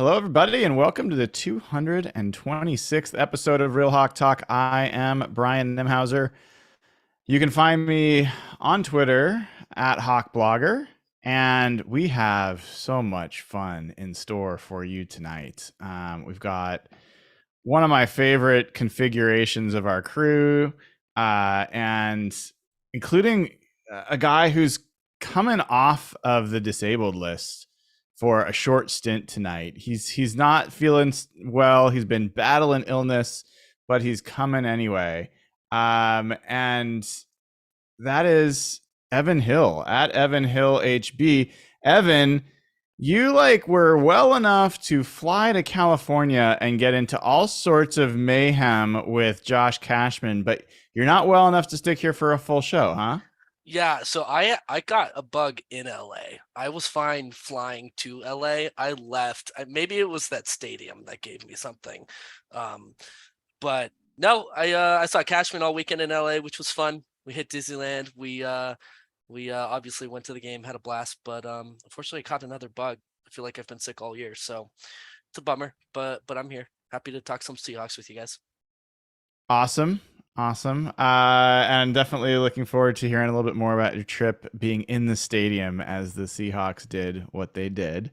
Hello, everybody, and welcome to the 226th episode of Real Hawk Talk. I am Brian Nemhauser. You can find me on Twitter at HawkBlogger, and we have so much fun in store for you tonight. We've got one of my favorite configurations of our crew, and including a guy who's coming off of the disabled list for a short stint tonight. He's not feeling well. He's been battling illness, but he's coming anyway. And that is Evan Hill at Evan Hill HB. Evan, you were well enough to fly to California and get into all sorts of mayhem with Josh Cashman, but you're not well enough to stick here for a full show, huh? Yeah, so I got a bug in LA. I was fine flying to LA. I left. Maybe it was that stadium that gave me something. But no, I saw Cashman all weekend in LA, which was fun. We hit Disneyland. We obviously went to the game, had a blast, but unfortunately I caught another bug. I feel like I've been sick all year, so it's a bummer, but I'm here. Happy to talk some Seahawks with you guys. Awesome. Awesome. And definitely looking forward to hearing a little bit more about your trip being in the stadium as the Seahawks did what they did.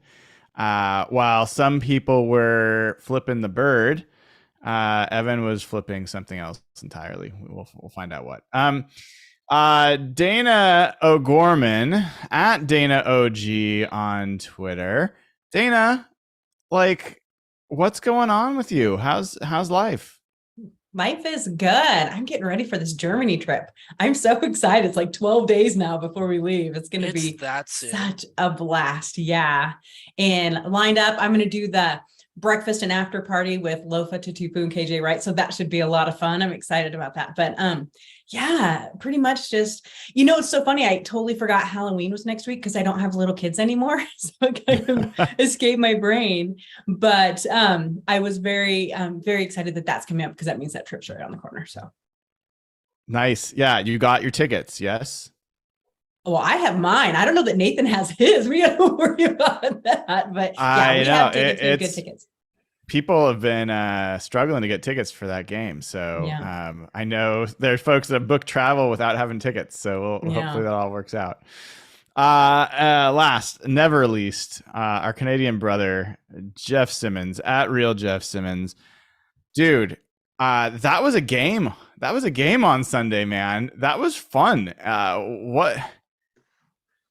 While some people were flipping the bird, Evan was flipping something else entirely. We'll find out what. Dayna O'Gorman at Dayna OG on Twitter. Dayna, what's going on with you? How's life? Life is good. I'm getting ready for this Germany trip. I'm so excited. It's like 12 days now before we leave. It's going to be such a blast. Yeah. And lined up, I'm going to do the breakfast and after party with Lofa Tatupu and KJ Wright. So that should be a lot of fun. I'm excited about that. But yeah, pretty much just, it's so funny. I totally forgot Halloween was next week because I don't have little kids anymore. So it kind of escaped my brain. But I was very excited that that's coming up because that means that trip's right on the corner. So nice. Yeah, you got your tickets, yes? Well, I have mine. I don't know that Nathan has his. We got to worry about that. But yeah, we have tickets. We have good tickets. People have been struggling to get tickets for that game. So yeah. I know there's folks that book travel without having tickets. So hopefully that all works out. Last, never least, our Canadian brother, Jeff Simmons, at Real Jeff Simmons. Dude, that was a game. That was a game on Sunday, man. That was fun.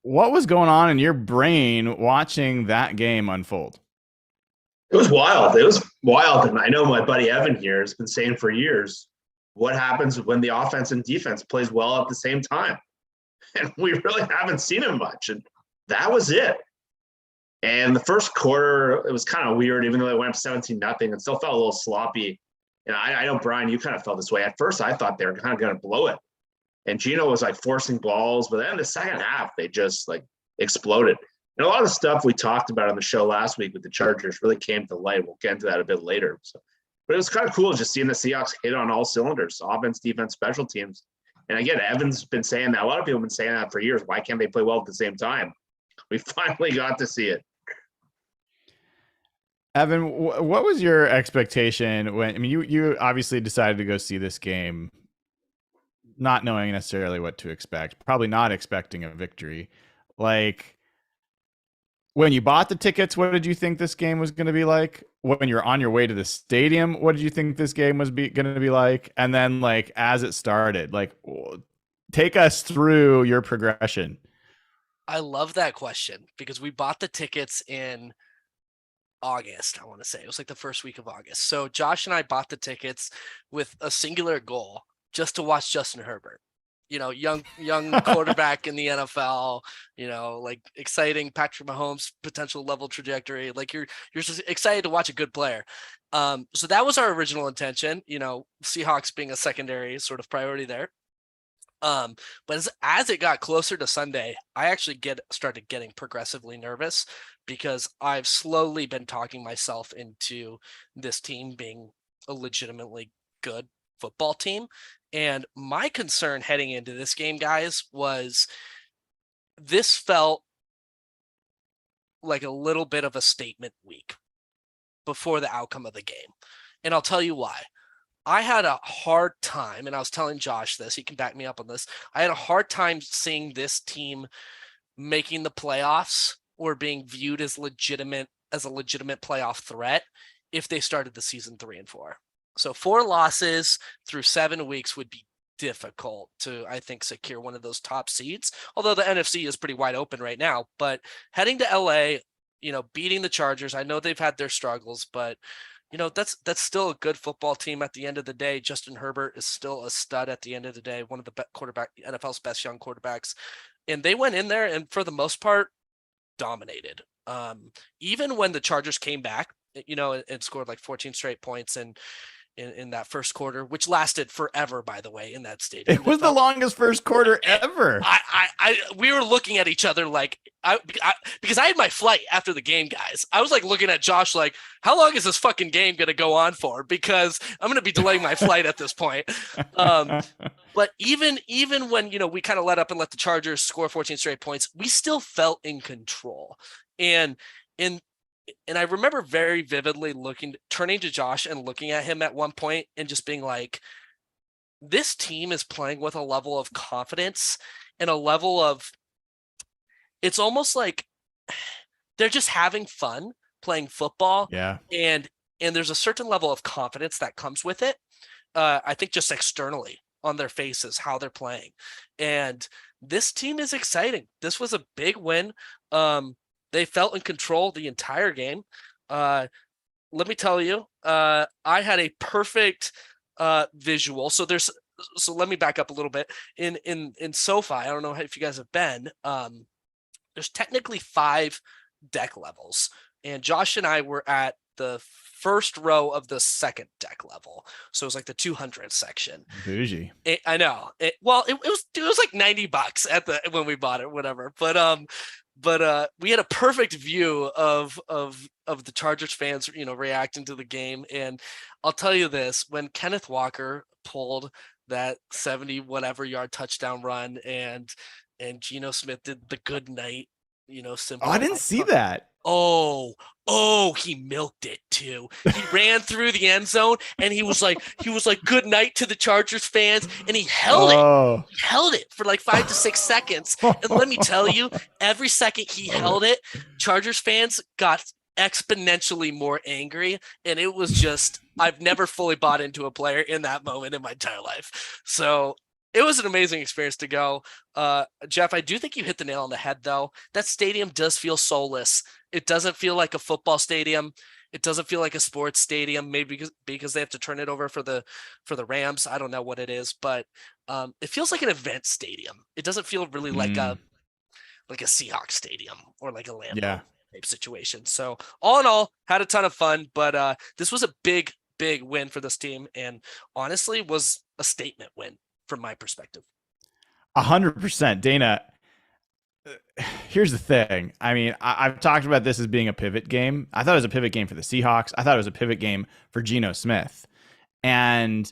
What was going on in your brain watching that game unfold? It was wild. It was wild. And I know my buddy Evan here has been saying for years, what happens when the offense and defense plays well at the same time? And we really haven't seen it much. And that was it. And the first quarter, it was kind of weird, even though they went up 17-0, it still felt a little sloppy. And I know, Brian, you kind of felt this way. At first, I thought they were kind of going to blow it. And Gino was forcing balls, but then in the second half, they just exploded. And a lot of the stuff we talked about on the show last week with the Chargers really came to light. We'll get into that a bit later. But it was kind of cool just seeing the Seahawks hit on all cylinders, offense, defense, special teams. And again, Evan's been saying that. A lot of people have been saying that for years. Why can't they play well at the same time? We finally got to see it. Evan, what was your expectation when, you obviously decided to go see this game not knowing necessarily what to expect, probably not expecting a victory. When you bought the tickets, what did you think this game was going to be like? When you're on your way to the stadium, what did you think this game was going to be like? And then as it started, take us through your progression. I love that question because we bought the tickets in August, I want to say. It was the first week of August. So Josh and I bought the tickets with a singular goal, just to watch Justin Herbert. Young quarterback in the NFL, exciting Patrick Mahomes potential level trajectory. You're just excited to watch a good player. So that was our original intention, Seahawks being a secondary sort of priority there. But as it got closer to Sunday, I actually started getting progressively nervous because I've slowly been talking myself into this team being a legitimately good football team. And my concern heading into this game, guys, was this felt like a little bit of a statement week. before the outcome of the game. And I'll tell you why. I had a hard time, and I was telling Josh this, he can back me up on this. I had a hard time seeing this team making the playoffs or being viewed as a legitimate playoff threat if they started the season 3-4. So 4 losses through 7 weeks would be difficult to, I think, secure one of those top seeds, although the NFC is pretty wide open right now. But heading to LA, beating the Chargers, I know they've had their struggles, but that's still a good football team at the end of the day. Justin Herbert is still a stud at the end of the day, one of the NFL's best young quarterbacks. And they went in there and for the most part dominated. Even when the Chargers came back, and scored like 14 straight points and in that first quarter, which lasted forever, by the way, in that stadium. It was the longest first quarter ever. We were looking at each other like, because I had my flight after the game, guys. I was like looking at Josh like, how long is this fucking game going to go on for? Because I'm going to be delaying my flight at this point. But even when, we kind of let up and let the Chargers score 14 straight points, we still felt in control. And I remember very vividly turning to Josh and looking at him at one point and just being like, this team is playing with a level of confidence and a level of, it's almost like they're just having fun playing football. Yeah. And there's a certain level of confidence that comes with it. I think just externally on their faces, how they're playing. And this team is exciting. This was a big win. They felt in control the entire game. Let me tell you, I had a perfect visual. So let me back up a little bit. In SoFi, I don't know if you guys have been. There's technically 5 deck levels, and Josh and I were at the first row of the second deck level. So it was like the 200 section. Bougie. I know. It was like $90 when we bought it, whatever. But we had a perfect view of the Chargers fans, reacting to the game. And I'll tell you this, when Kenneth Walker pulled that 70 whatever yard touchdown run and Geno Smith did the good night, symbol. Oh, I didn't see that. Oh, he milked it too. He ran through the end zone and he was like, good night to the Chargers fans. And he held it. He held it for like 5 to 6 seconds. And let me tell you, every second he held it, Chargers fans got exponentially more angry. And it was just, I've never fully bought into a player in that moment in my entire life. So it was an amazing experience to go. Jeff, I do think you hit the nail on the head, though. That stadium does feel soulless. It doesn't feel like a football stadium. It doesn't feel like a sports stadium, maybe because they have to turn it over for the Rams. I don't know what it is, but it feels like an event stadium. It doesn't feel really like a Seahawks stadium or like a Lambeau type situation. So all in all, had a ton of fun, but this was a big win for this team, and honestly was a statement win from my perspective. 100%. Dayna, here's the thing. I mean, I've talked about this as being a pivot game. I thought it was a pivot game for the Seahawks. I thought it was a pivot game for Geno Smith. And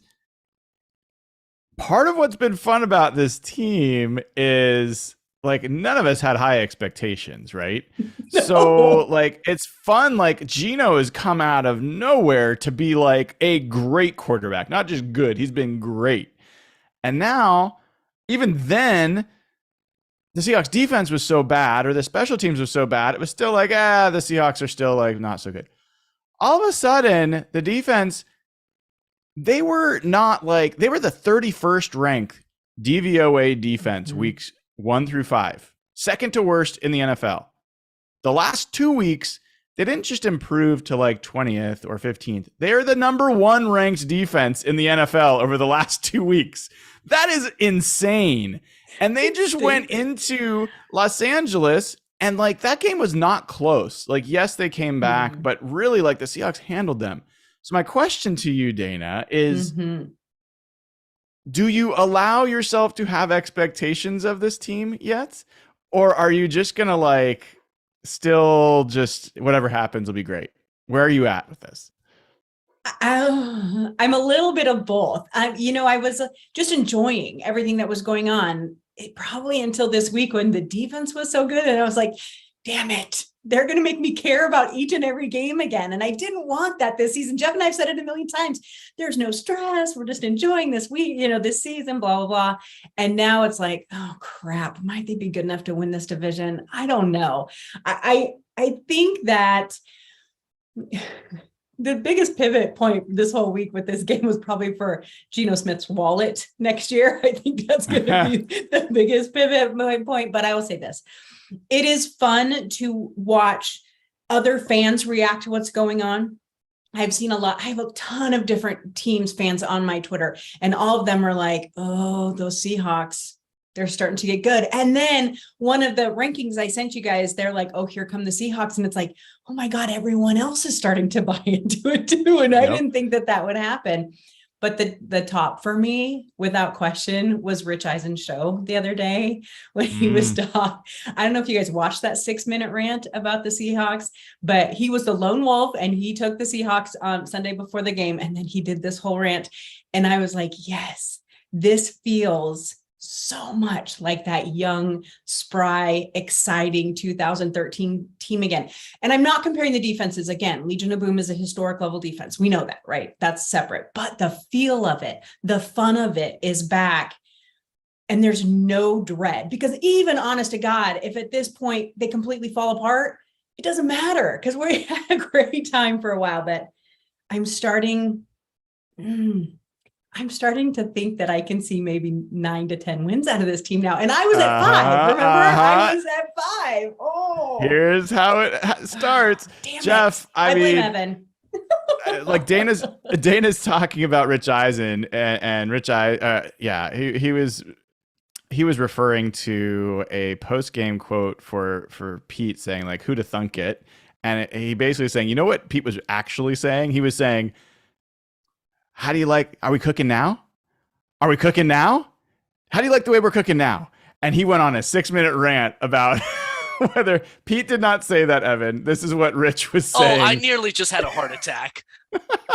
part of what's been fun about this team is like none of us had high expectations, right? No. So like it's fun. Like Geno has come out of nowhere to be like a great quarterback, not just good. He's been great. And now, even then, the Seahawks defense was so bad, or the special teams was so bad, it was still like, the Seahawks are still like not so good. All of a sudden, the defense, they were the 31st ranked DVOA defense weeks 1 through 5, second to worst in the NFL. The last 2 weeks, they didn't just improve to like 20th or 15th. They are the number 1 ranked defense in the NFL over the last 2 weeks. That is insane. And they just went into Los Angeles and like that game was not close. Like, yes, they came back, but really like the Seahawks handled them. So my question to you, Dayna, is do you allow yourself to have expectations of this team yet? Or are you just going to like still just whatever happens will be great? Where are you at with this? I'm a little bit of both. I was just enjoying everything that was going on, probably until this week when the defense was so good. And I was like, damn it, they're going to make me care about each and every game again. And I didn't want that this season. Jeff and I've said it a million times. There's no stress. We're just enjoying this week, this season, blah, blah, blah. And now it's like, oh crap, might they be good enough to win this division? I don't know. I think that the biggest pivot point this whole week with this game was probably for Geno Smith's wallet next year. I think that's going to be the biggest pivot point. But I will say this. It is fun to watch other fans react to what's going on. I have a ton of different teams fans on my Twitter, and all of them are like, oh, those Seahawks, they're starting to get good. And then one of the rankings I sent you guys, they're like, oh, here come the Seahawks. And it's like, oh my God, everyone else is starting to buy into it too. And I didn't think that would happen. But the top for me, without question, was Rich Eisen's show the other day when he was talking. I don't know if you guys watched that 6-minute rant about the Seahawks, but he was the lone wolf and he took the Seahawks on Sunday before the game. And then he did this whole rant. And I was like, yes, this feels so much like that young, spry, exciting 2013 team again. And I'm not comparing the defenses again. Legion of Boom is a historic level defense. We know that, right? That's separate. But the feel of it, the fun of it is back. And there's no dread, because even honest to God, if at this point they completely fall apart, it doesn't matter, because we had a great time for a while. But I'm starting to think that I can see maybe 9 to 10 wins out of this team now. And I was at 5. Remember, I was at 5. Oh, here's how it starts. Damn Jeff, it. I blame mean, Evan. like Dana's talking about Rich Eisen, and Rich he was referring to a post-game quote for Pete saying like, who to thunk it. And he basically saying, you know what Pete was actually saying? He was saying, how do you like, are we cooking now? Are we cooking now? How do you like the way we're cooking now? And he went on a 6-minute rant about whether Pete did not say that, Evan. This is what Rich was saying. Oh, I nearly just had a heart attack.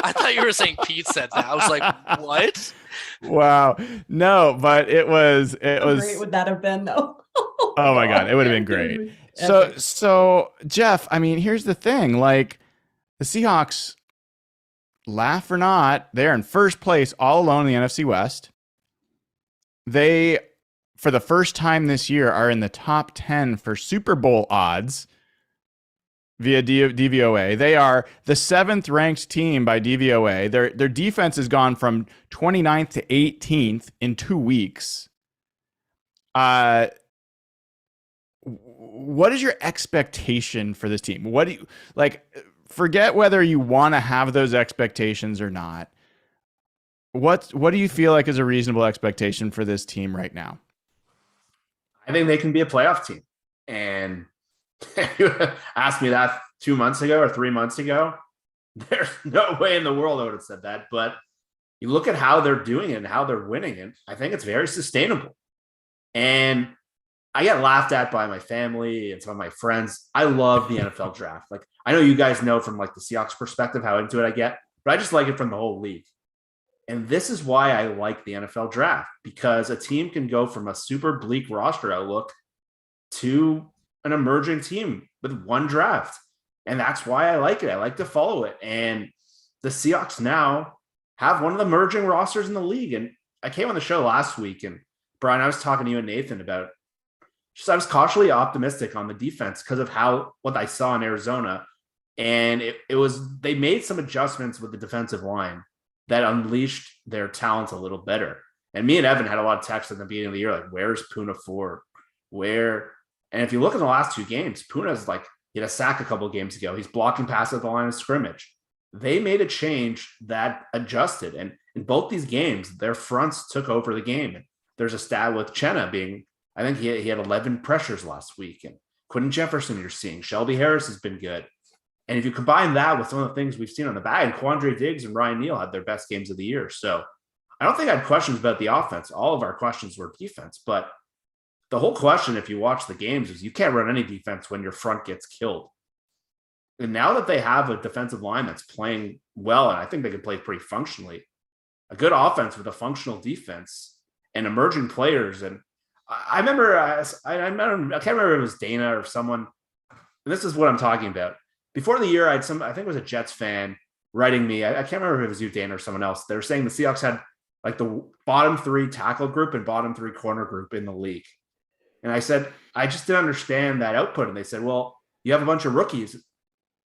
I thought you were saying Pete said that. I was like, what? Wow. No, but it was How great would that have been though? Oh my God, it would have been great. So Jeff, I mean, here's the thing, like the Seahawks, laugh or not, they're in first place all alone in the NFC West. They, for the first time this year, are in the top 10 for Super Bowl odds via DVOA. They are the 7th ranked team by DVOA. Their defense has gone from 29th to 18th in 2 weeks. What is your expectation for this team? What do you like? Forget whether you want to have those expectations or not. What do you feel like is a reasonable expectation for this team right now? I think they can be a playoff team. And you asked me that 2 months ago or 3 months ago. There's no way in the world I would have said that. But you look at how they're doing it and how they're winning it, I think it's very sustainable. And I get laughed at by my family and some of my friends. I love the NFL draft. Like, I know you guys know from like the Seahawks perspective how into it I get, but I just like it from the whole league. And this is why I like the NFL draft, because a team can go from a super bleak roster outlook to an emerging team with one draft. And that's why I like it. I like to follow it. And the Seahawks now have one of the emerging rosters in the league. And I came on the show last week, and Brian, I was talking to you and Nathan about I was cautiously optimistic on the defense because of what I saw in Arizona. And they made some adjustments with the defensive line that unleashed their talent a little better. And me and Evan had a lot of texts at the beginning of the year, like, where's Puna Ford? Where? And if you look at the last 2 games, Puna's like, he had a sack a couple of games ago. He's blocking passes at the line of scrimmage. They made a change that adjusted. And in both these games, their fronts took over the game. And there's a stat with Chenna being, I think he had 11 pressures last week. And Quinn Jefferson, you're seeing. Shelby Harris has been good. And if you combine that with some of the things we've seen on the back, and Quandre Diggs and Ryan Neal had their best games of the year. So I don't think I had questions about the offense. All of our questions were defense. But the whole question, if you watch the games, is you can't run any defense when your front gets killed. And now that they have a defensive line that's playing well, and I think they can play pretty functionally, a good offense with a functional defense and emerging players. And I remember, I can't remember if it was Dayna or someone and this is what I'm talking about. Before the year, I think it was a Jets fan writing me. I can't remember if it was you, Dayna, or someone else. They were saying the Seahawks had like the bottom 3 tackle group and bottom 3 corner group in the league. And I said, I just didn't understand that output. And they said, well, you have a bunch of rookies.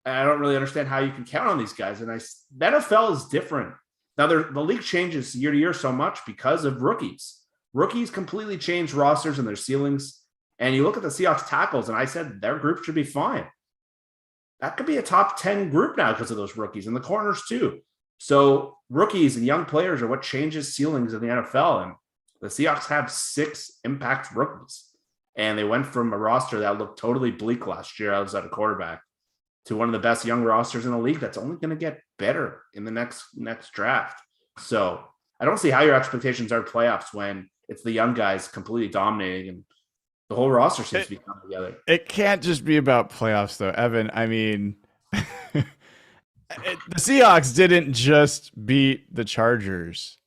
And I don't really understand how you can count on these guys. And the NFL is different. Now, the league changes year to year so much because of rookies. Rookies completely change rosters and their ceilings. And you look at the Seahawks tackles, and I said their group should be fine. That could be a top 10 group now because of those rookies, and the corners too. So rookies and young players are what changes ceilings in the NFL. And the Seahawks have 6 impact rookies. And they went from a roster that looked totally bleak last year outside of quarterback to one of the best young rosters in the league that's only going to get better in the next draft. So I don't see how your expectations are playoffs when it's the young guys completely dominating and the whole roster seems to be coming together. It can't just be about playoffs, though, Evan. I mean, the Seahawks didn't just beat the Chargers.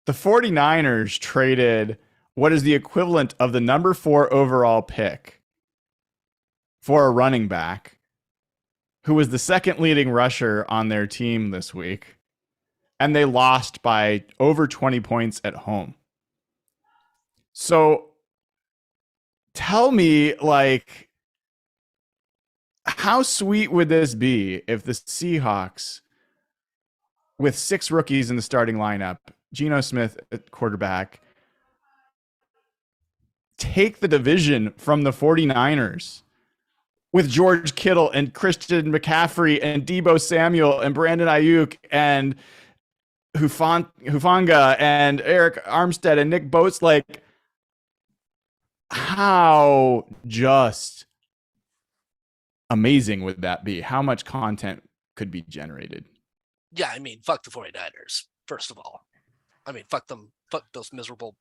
The 49ers traded what is the equivalent of the number 4 overall pick for a running back who was the second leading rusher on their team this week. And they lost by over 20 points at home. So tell me, like, how sweet would this be if the Seahawks, with 6 rookies in the starting lineup, Geno Smith at quarterback, take the division from the 49ers with George Kittle and Christian McCaffrey and Deebo Samuel and Brandon Ayuk and Hufanga and Eric Armstead and Nick Bosa? Like, how just amazing would that be? How much content could be generated? Yeah, I mean, fuck the 49ers, first of all. I mean, fuck them. Fuck those miserable.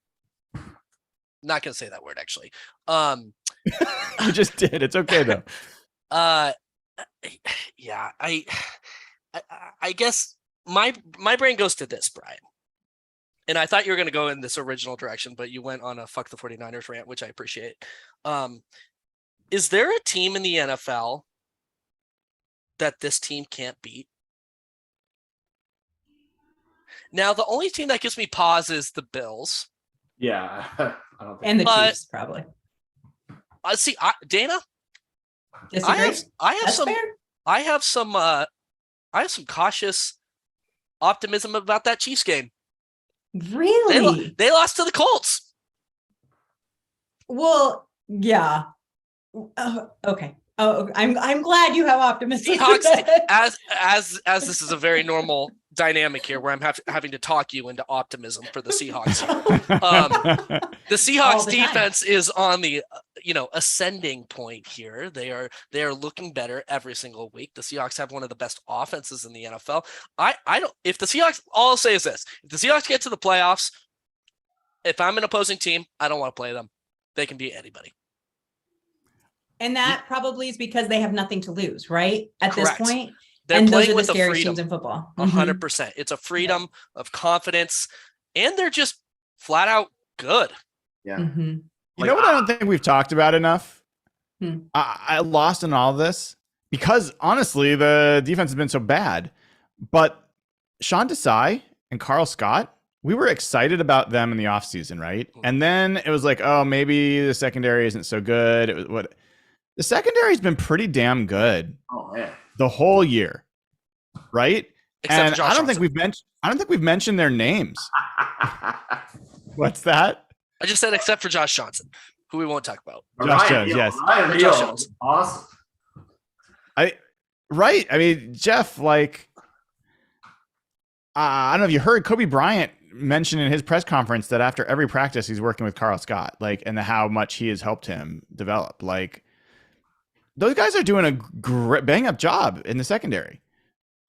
Not going to say that word, actually. You just did. It's okay, though. Yeah, I guess my brain goes to this, Brian. And I thought you were going to go in this original direction, but you went on a fuck the 49ers rant, which I appreciate. Is there a team in the NFL that this team can't beat? Now, the only team that gives me pause is the Bills. Yeah. I don't think And the Chiefs, probably. See, Dayna, Disagree? I have some cautious optimism about that Chiefs game. Really? They lost to the Colts. Well, yeah. Okay. Oh, I'm glad you have optimism. Seahawks, as this is a very normal dynamic here, where I'm having to talk you into optimism for the Seahawks. The Seahawks defense is on the ascending point here. They are looking better every single week. The Seahawks have one of the best offenses in the NFL. I don't. If the Seahawks, all I'll say is this: if the Seahawks get to the playoffs, if I'm an opposing team, I don't want to play them. They can beat anybody. And that probably is because they have nothing to lose, right? At Correct. This point. They're and playing those are with the a scary freedom. teams in football. 100%. It's a freedom of confidence, and they're just flat out good. Yeah. Mm-hmm. You know what I don't think we've talked about enough? I lost in all this because, honestly, the defense has been so bad. But Sean Desai and Carl Scott, we were excited about them in the offseason, right? And then it was like, oh, maybe the secondary isn't so good. It was the secondary's been pretty damn good. Oh man. The whole year, right? Except and for Josh I don't think we've mentioned their names. What's that? I just said except for Josh Johnson, who we won't talk about. Josh Jones, yes. Ryan Josh Neal, Jones. awesome. Right. I mean, Jeff, like, I don't know if you heard Kobe Bryant mention in his press conference that after every practice he's working with Carl Scott, like, and how much he has helped him develop. Like, those guys are doing a great bang up job in the secondary.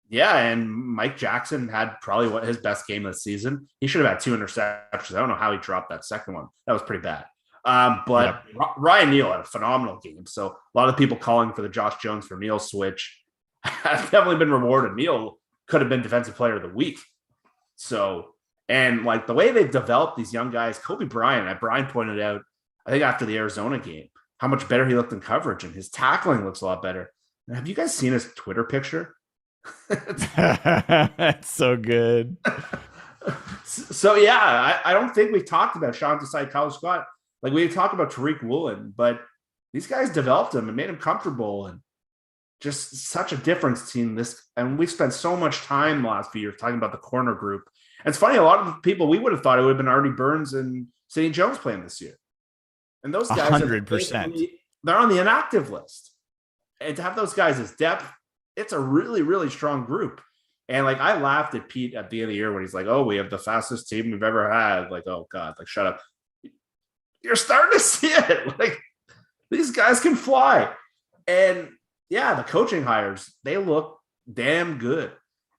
Yeah, and Mike Jackson had probably his best game of the season. He should have had 2 interceptions. I don't know how he dropped that second one. That was pretty bad. But Ryan Neal had a phenomenal game. So a lot of people calling for the Josh Jones for Neal switch have definitely been rewarded. Neal could have been defensive player of the week. So, and like the way they've developed these young guys, Kobe Bryant, Brian pointed out, I think after the Arizona game, how much better he looked in coverage, and his tackling looks a lot better. And have you guys seen his Twitter picture? It's so good. So yeah, I don't think we've talked about Sean Desai college squad. Like we talked about Tariq Woolen, but these guys developed him and made him comfortable, and just such a difference between this. And we've spent so much time the last few years talking about the corner group. And it's funny, a lot of people, we would have thought it would have been Artie Burns and Sidney Jones playing this year. And those guys 100%. They're on the inactive list. And to have those guys as depth, it's a really, really strong group. And like I laughed at Pete at the end of the year when he's like, "Oh, we have the fastest team we've ever had." Like, oh God, like shut up. You're starting to see it. Like these guys can fly. And yeah, the coaching hires, they look damn good.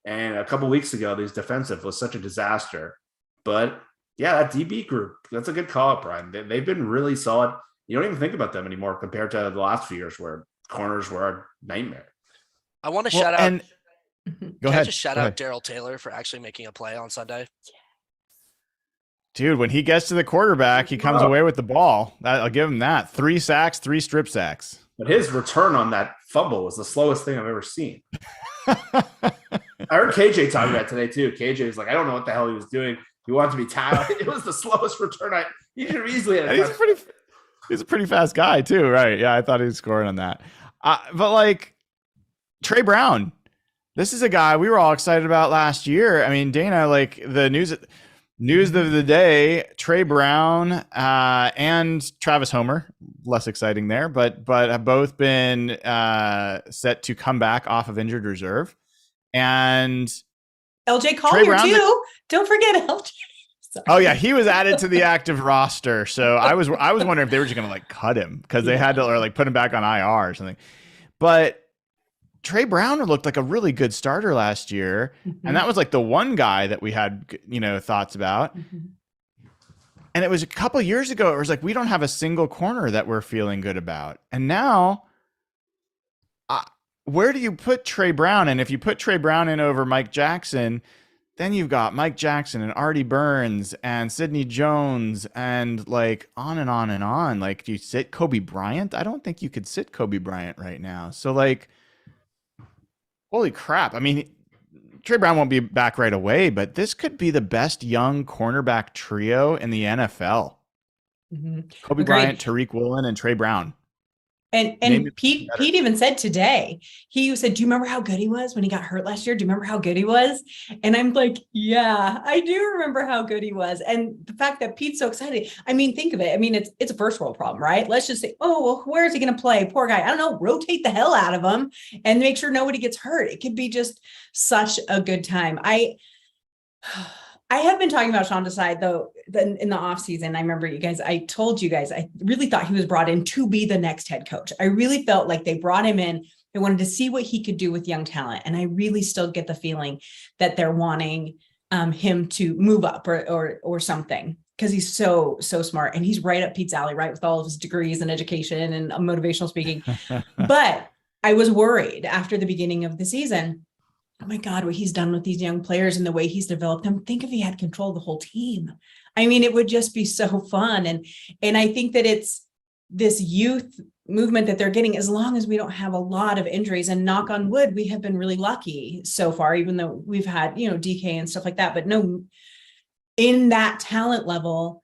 And a couple weeks ago, these defensive was such a disaster. But yeah, that DB group, that's a good call up, Brian. They've been really solid. You don't even think about them anymore compared to the last few years where corners were a nightmare. I want to shout out. And go ahead. Just shout out Daryl Taylor for actually making a play on Sunday. Dude, when he gets to the quarterback, he comes away with the ball. I'll give him that. 3 sacks, 3 strip sacks. But his return on that fumble was the slowest thing I've ever seen. I heard KJ talking about it today too. KJ was like, I don't know what the hell he was doing. He wanted to be tackled. It was the slowest return. He should have easily had he's a pretty fast guy too, right? Yeah, I thought he was scoring on that. But like Trey Brown, this is a guy we were all excited about last year. I mean, Dayna, like the news of the day, Trey Brown and Travis Homer, less exciting there, but have both been set to come back off of injured reserve. And LJ Collier too. Don't forget LJ. Sorry. Oh yeah, he was added to the active roster. So I was wondering if they were just gonna like cut him because they had to, or like put him back on IR or something. But Trey Brown looked like a really good starter last year. Mm-hmm. And that was like the one guy that we had, thoughts about. Mm-hmm. And it was a couple of years ago, it was like, we don't have a single corner that we're feeling good about. And now, where do you put Trey Brown? And if you put Trey Brown in over Mike Jackson, then you've got Mike Jackson and Artie Burns and Sidney Jones and like on and on and on. Like, do you sit Kobe Bryant? I don't think you could sit Kobe Bryant right now. So like, holy crap. I mean, Trey Brown won't be back right away, but this could be the best young cornerback trio in the NFL. Mm-hmm. Kobe Bryant, Tariq Woolen, and Trey Brown. And Pete even said today, he said, do you remember how good he was when he got hurt last year? Do you remember how good he was? And I'm like, yeah, I do remember how good he was. And the fact that Pete's so excited, I mean, think of it. I mean, it's a first world problem, right? Let's just say, oh, well, where is he going to play? Poor guy. I don't know, rotate the hell out of him and make sure nobody gets hurt. It could be just such a good time. I have been talking about Sean Desai though in the off season. I remember I told you guys, I really thought he was brought in to be the next head coach. I really felt like they brought him in. They wanted to see what he could do with young talent. And I really still get the feeling that they're wanting him to move up or something, because he's so smart and he's right up Pete's alley, right? With all of his degrees in education and motivational speaking. But I was worried after the beginning of the season. Oh my God, what he's done with these young players and the way he's developed them. Think if he had control of the whole team. I mean, it would just be so fun. And I think that it's this youth movement that they're getting, as long as we don't have a lot of injuries, and knock on wood, we have been really lucky so far, even though we've had, DK and stuff like that, but no, in that talent level,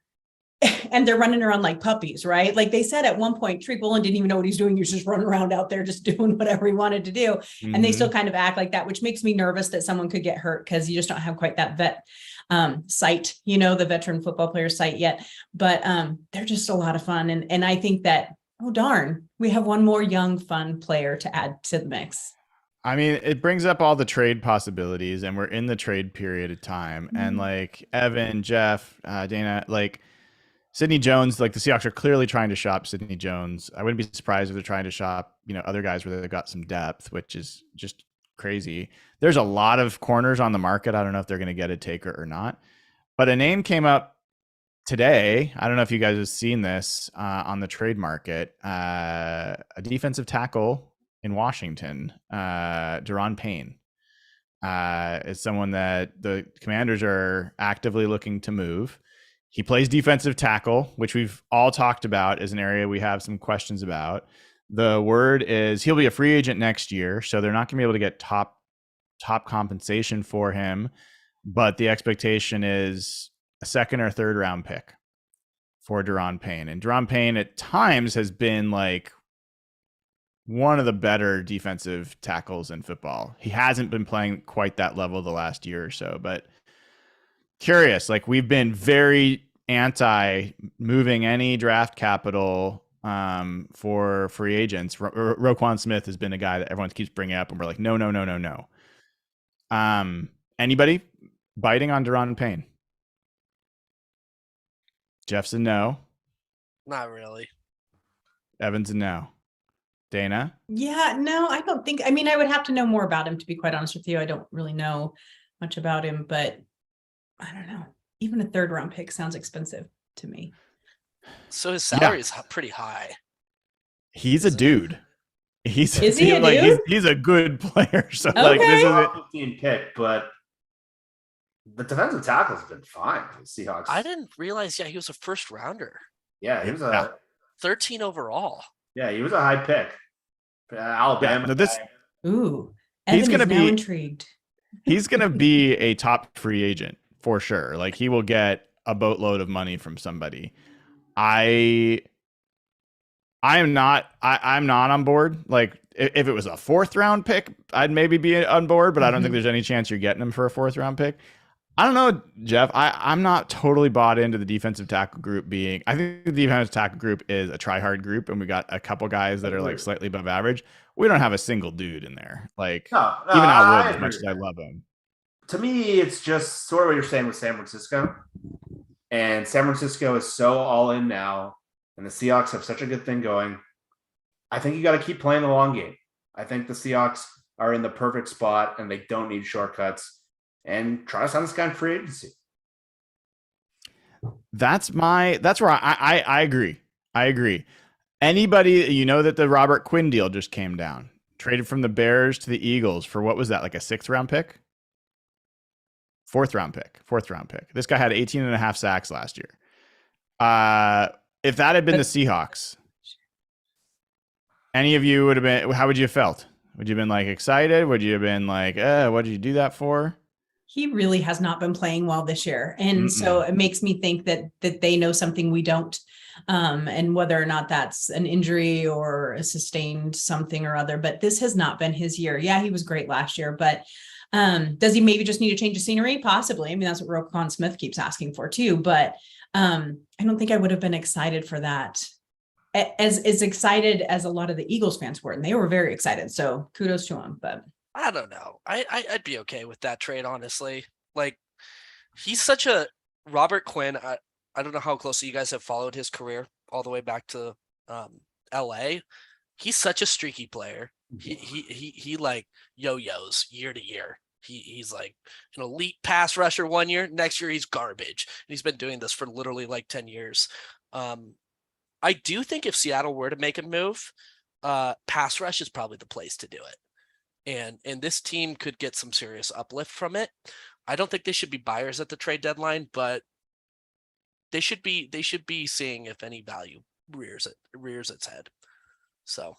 and they're running around like puppies, right? Like they said at one point, Tariq Woolen didn't even know what he's doing. He was just running around out there, just doing whatever he wanted to do. Mm-hmm. And they still kind of act like that, which makes me nervous that someone could get hurt because you just don't have quite that vet site, the veteran football player site yet. But they're just a lot of fun. And I think that, oh, darn, we have one more young, fun player to add to the mix. I mean, it brings up all the trade possibilities, and we're in the trade period of time. Mm-hmm. And like Evan, Jeff, Dayna, like, Sidney Jones, like the Seahawks are clearly trying to shop Sidney Jones. I wouldn't be surprised if they're trying to shop, other guys where they've got some depth, which is just crazy. There's a lot of corners on the market. I don't know if they're going to get a taker or not. But a name came up today. I don't know if you guys have seen this on the trade market. A defensive tackle in Washington, Deron Payne, is someone that the Commanders are actively looking to move. He plays defensive tackle, which we've all talked about as an area we have some questions about. The word is he'll be a free agent next year, so they're not going to be able to get top compensation for him. But the expectation is a second or third round pick for Daron Payne. And Daron Payne at times has been like one of the better defensive tackles in football. He hasn't been playing quite that level the last year or so, but curious, like we've been very anti moving any draft capital for free agents. Roquan Smith has been a guy that everyone keeps bringing up, and we're like, no. Anybody biting on Daron Payne? Jeff's a no. Not really. Evan's a no. Dayna? Yeah, no, I don't think. I mean, I would have to know more about him, to be quite honest with you. I don't really know much about him, but I don't know. Even a third round pick sounds expensive to me. So his salary is pretty high. He's a dude. He's a dude? He's a good player. So Okay. like this is a 15 pick, but the defensive tackle's been fine for the Seahawks. I didn't realize. Yeah, he was a first rounder. Yeah, he was 13 overall. Yeah, he was a high pick. Alabama. Yeah, this. Ooh, He's going to be intrigued. He's going to be a top free agent for sure. Like he will get a boatload of money from somebody. I'm not on board. Like if it was a fourth round pick, I'd maybe be on board, but I don't think there's any chance you're getting him for a fourth round pick. I don't know, Jeff. I'm not totally bought into the defensive tackle group being. I think the defensive tackle group is a try-hard group, and we got a couple guys that are like slightly above average. We don't have a single dude in there. Like even Al Woods, as much as I love him. To me, it's just sort of what you're saying with San Francisco. And San Francisco is so all in now, and the Seahawks have such a good thing going. I think you got to keep playing the long game. I think the Seahawks are in the perfect spot, and they don't need shortcuts. And try to sign this guy in free agency. That's where I agree. I agree. Anybody, that the Robert Quinn deal just came down, traded from the Bears to the Eagles for what was that? Like a 6th round pick? 4th round pick. This guy had 18.5 sacks last year. If that had been the Seahawks, any of you would have been, how would you have felt? Would you have been like excited? Would you have been like, what did you do that for? He really has not been playing well this year. And so it makes me think that they know something we don't. And whether or not that's an injury or a sustained something or other, but this has not been his year. Yeah, he was great last year, but does he maybe just need a change of scenery? Possibly. I mean, that's what Roquan Smith keeps asking for too, but I don't think I would have been excited for that. As excited as a lot of the Eagles fans were, and they were very excited. So kudos to him, but I don't know. I'd be okay with that trade, honestly. Like, he's such a Robert Quinn. I don't know how closely you guys have followed his career all the way back to LA. He's such a streaky player. He like yo-yos year to year. He's like an elite pass rusher one year. Next year he's garbage. And he's been doing this for literally like 10 years. I do think if Seattle were to make a move, pass rush is probably the place to do it. And this team could get some serious uplift from it. I don't think they should be buyers at the trade deadline, but they should be seeing if any value rears its head. So,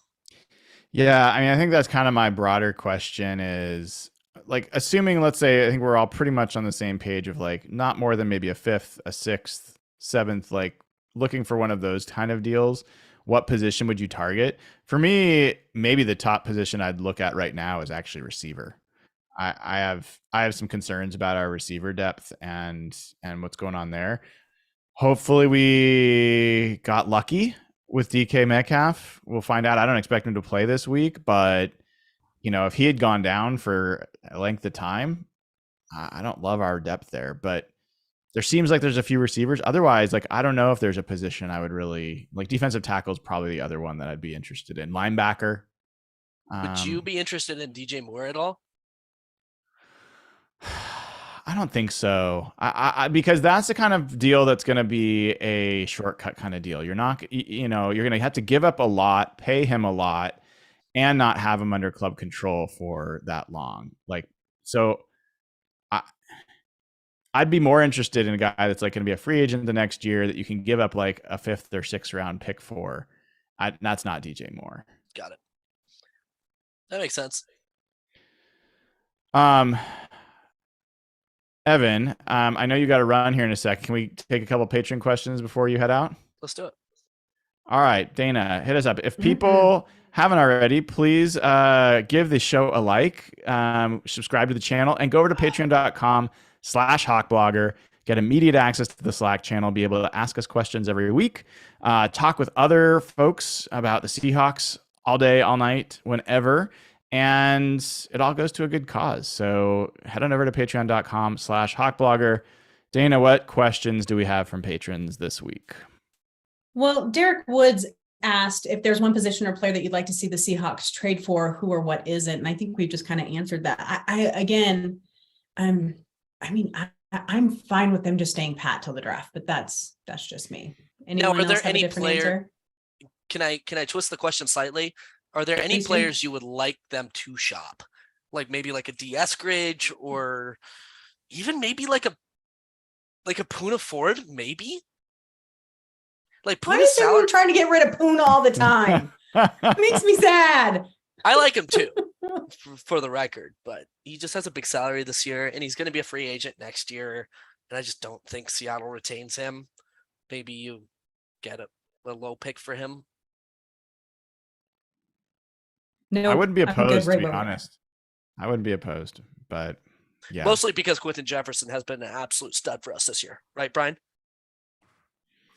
yeah, I mean, I think that's kind of my broader question is like, assuming, let's say, I think we're all pretty much on the same page of like not more than maybe a 5th, a 6th, 7th, like looking for one of those kind of deals. What position would you target? For me, maybe the top position I'd look at right now is actually receiver. I have some concerns about our receiver depth and what's going on there. Hopefully we got lucky with DK Metcalf. We'll find out. I don't expect him to play this week, but if he had gone down for a length of time, I don't love our depth there, but there seems like there's a few receivers. Otherwise, like, I don't know if there's a position I would really like. Defensive tackle is probably the other one that I'd be interested in. Linebacker. Would you be interested in DJ Moore at all? I don't think so. I because that's the kind of deal that's going to be a shortcut kind of deal. You're not, you're going to have to give up a lot, pay him a lot, and not have him under club control for that long. Like, so I'd be more interested in a guy that's like going to be a free agent the next year that you can give up like a 5th or 6th round pick for. That's not DJ Moore. Got it. That makes sense. Evan, I know you got to run here in a sec. Can we take a couple Patreon questions before you head out? Let's do it. All right, Dayna, hit us up. If people haven't already, please give the show a like, subscribe to the channel, and go over to patreon.com/hawkblogger. Get immediate access to the Slack channel, be able to ask us questions every week, talk with other folks about the Seahawks all day, all night, whenever. And it all goes to a good cause. So head on over to patreon.com/hawkblogger. Dayna, what questions do we have from patrons this week? Well, Derek Woods asked if there's one position or player that you'd like to see the Seahawks trade for, who or what isn't. And I think we've just kind of answered that. I'm fine with them just staying pat till the draft, but that's just me. Anyone now, are there else have any a different player? Answer? Can I twist the question slightly? Are there any players you would like them to shop? Like maybe like a DS Gridge, or even maybe like a Poona Ford, maybe? Like Why is everyone trying to get rid of Poona all the time? It makes me sad. I like him too, for the record, but he just has a big salary this year, and he's going to be a free agent next year, and I just don't think Seattle retains him. Maybe you get a low pick for him. No, I wouldn't be opposed, to be honest. I wouldn't be opposed, but yeah. Mostly because Quentin Jefferson has been an absolute stud for us this year, right, Brian?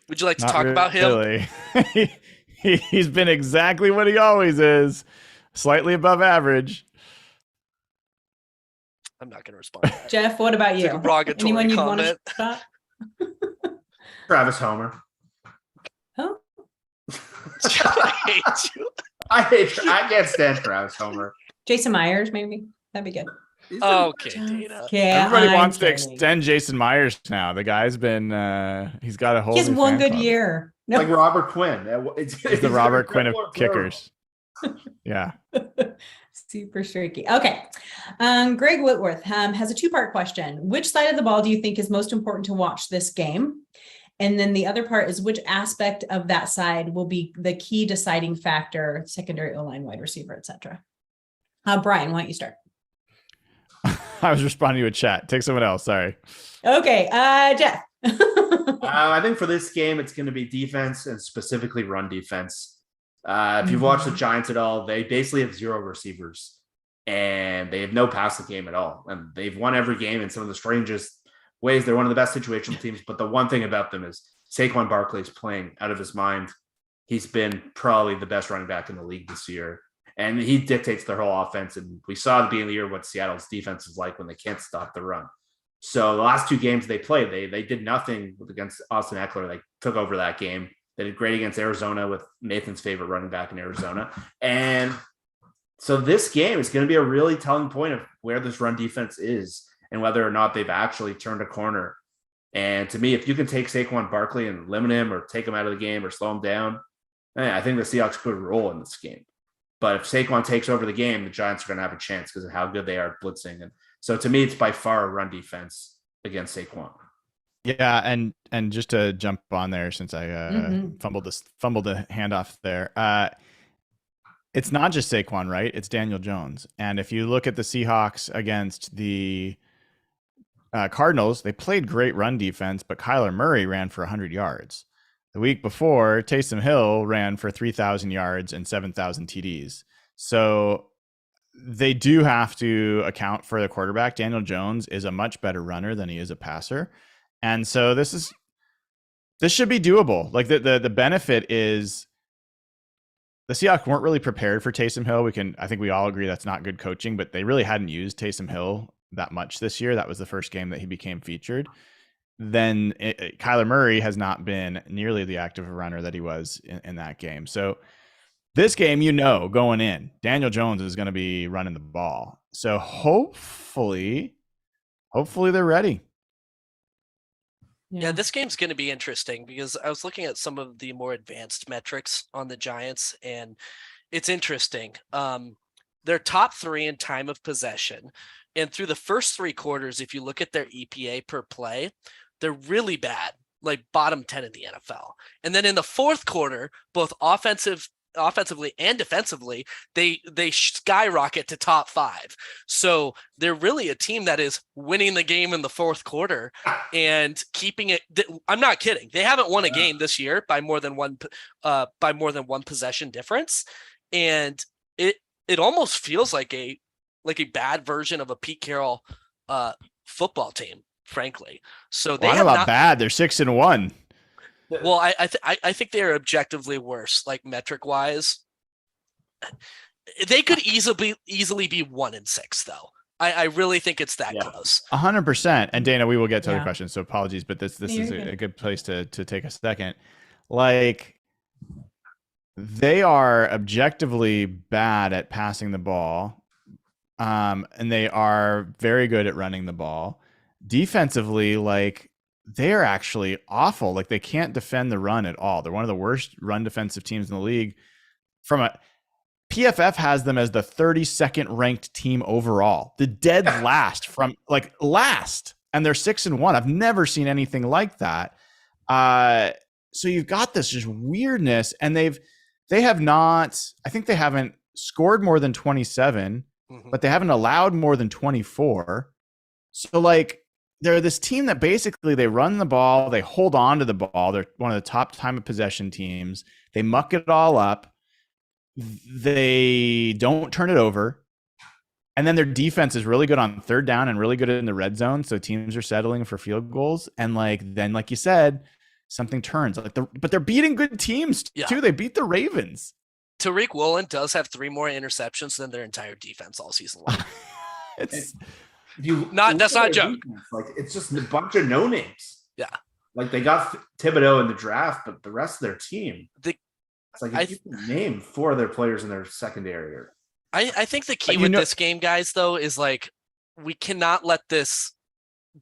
Would you like to talk about him? He's been exactly what he always is, slightly above average. I'm not going to respond to that. Jeff, what about you? Anyone you'd want to stop? Travis Homer. Huh? I hate you. I can't stand Travis Homer. Jason Myers, maybe. That'd be good. Okay, Dayna. Everybody wants to extend Jason Myers now. The guy's been he's got a whole. He has one good year. No. Like Robert Quinn. He's the Robert Quinn of kickers. Yeah. Super streaky. Okay. Greg Whitworth has a 2-part question. Which side of the ball do you think is most important to watch this game? And then the other part is, which aspect of that side will be the key deciding factor, secondary O-line, wide receiver, etc. Brian, why don't you start? I was responding to a chat. Take someone else. Sorry. Okay. Jeff. I think for this game, it's going to be defense, and specifically run defense. If you've watched the Giants at all, they basically have 0 receivers, and they have no passing game at all. And they've won every game in some of the strangest ways. They're one of the best situational teams. But the one thing about them is Saquon Barkley is playing out of his mind. He's been probably the best running back in the league this year, and he dictates their whole offense. And we saw at the beginning of the year what Seattle's defense is like when they can't stop the run. So the last 2 games they played, they did nothing against Austin Eckler. They took over that game. They did great against Arizona with Nathan's favorite running back in Arizona. And so this game is going to be a really telling point of where this run defense is and whether or not they've actually turned a corner. And to me, if you can take Saquon Barkley and limit him or take him out of the game or slow him down, I think the Seahawks could roll in this game. But if Saquon takes over the game, the Giants are going to have a chance because of how good they are at blitzing. And so to me, it's by far a run defense against Saquon. Yeah, and just to jump on there, since I fumbled the handoff there, it's not just Saquon, right? It's Daniel Jones. And if you look at the Seahawks against the Cardinals, they played great run defense, but Kyler Murray ran for 100 yards. The week before, Taysom Hill ran for 3,000 yards and 7,000 TDs. So they do have to account for the quarterback. Daniel Jones is a much better runner than he is a passer. And so this should be doable. Like the benefit is the Seahawks weren't really prepared for Taysom Hill. I think we all agree that's not good coaching, but they really hadn't used Taysom Hill that much this year. That was the first game that he became featured. Then Kyler Murray has not been nearly the active runner that he was in that game. So this game, going in, Daniel Jones is going to be running the ball. So hopefully they're ready. Yeah, this game's going to be interesting because I was looking at some of the more advanced metrics on the Giants, and it's interesting. The They're top 3 in time of possession. And through the first 3 quarters, if you look at their EPA per play, they're really bad, like bottom 10 in the NFL. And then in the fourth quarter, both offensively and defensively, they skyrocket to top 5. So they're really a team that is winning the game in the fourth quarter and keeping it. I'm not kidding. They haven't won a game this year by more than one possession difference. And it almost feels like a bad version of a Pete Carroll football team, frankly. So they have not bad. They're 6-1. Well, I think they're objectively worse, like metric wise. They could easily be 1-6 though. I really think it's that close. 100%. And Dayna, we will get to other questions, so apologies, but this is a good place to take a second. Like, they are objectively bad at passing the ball, and they are very good at running the ball. Defensively, like, they're actually awful. Like, they can't defend the run at all. They're one of the worst run defensive teams in the league. PFF has them as the 32nd ranked team overall, the dead last, and they're 6-1. I've never seen anything like that. So you've got this just weirdness, and they have not, I think they haven't scored more than 27, but they haven't allowed more than 24. So, like, they're this team that basically they run the ball, they hold on to the ball. They're one of the top time of possession teams. They muck it all up. They don't turn it over. And then their defense is really good on third down and really good in the red zone. So teams are settling for field goals. And then, like you said, something turns. But they're beating good teams too. They beat the Ravens. Tariq Woolen does have 3 more interceptions than their entire defense all season long. That's not a joke. Defense, like, it's just a bunch of no names. Yeah. Like, they got Thibodeau in the draft, but the rest of their team, it's like you can name 4 of their players in their secondary. I think the key with this game, guys, though, is like, we cannot let this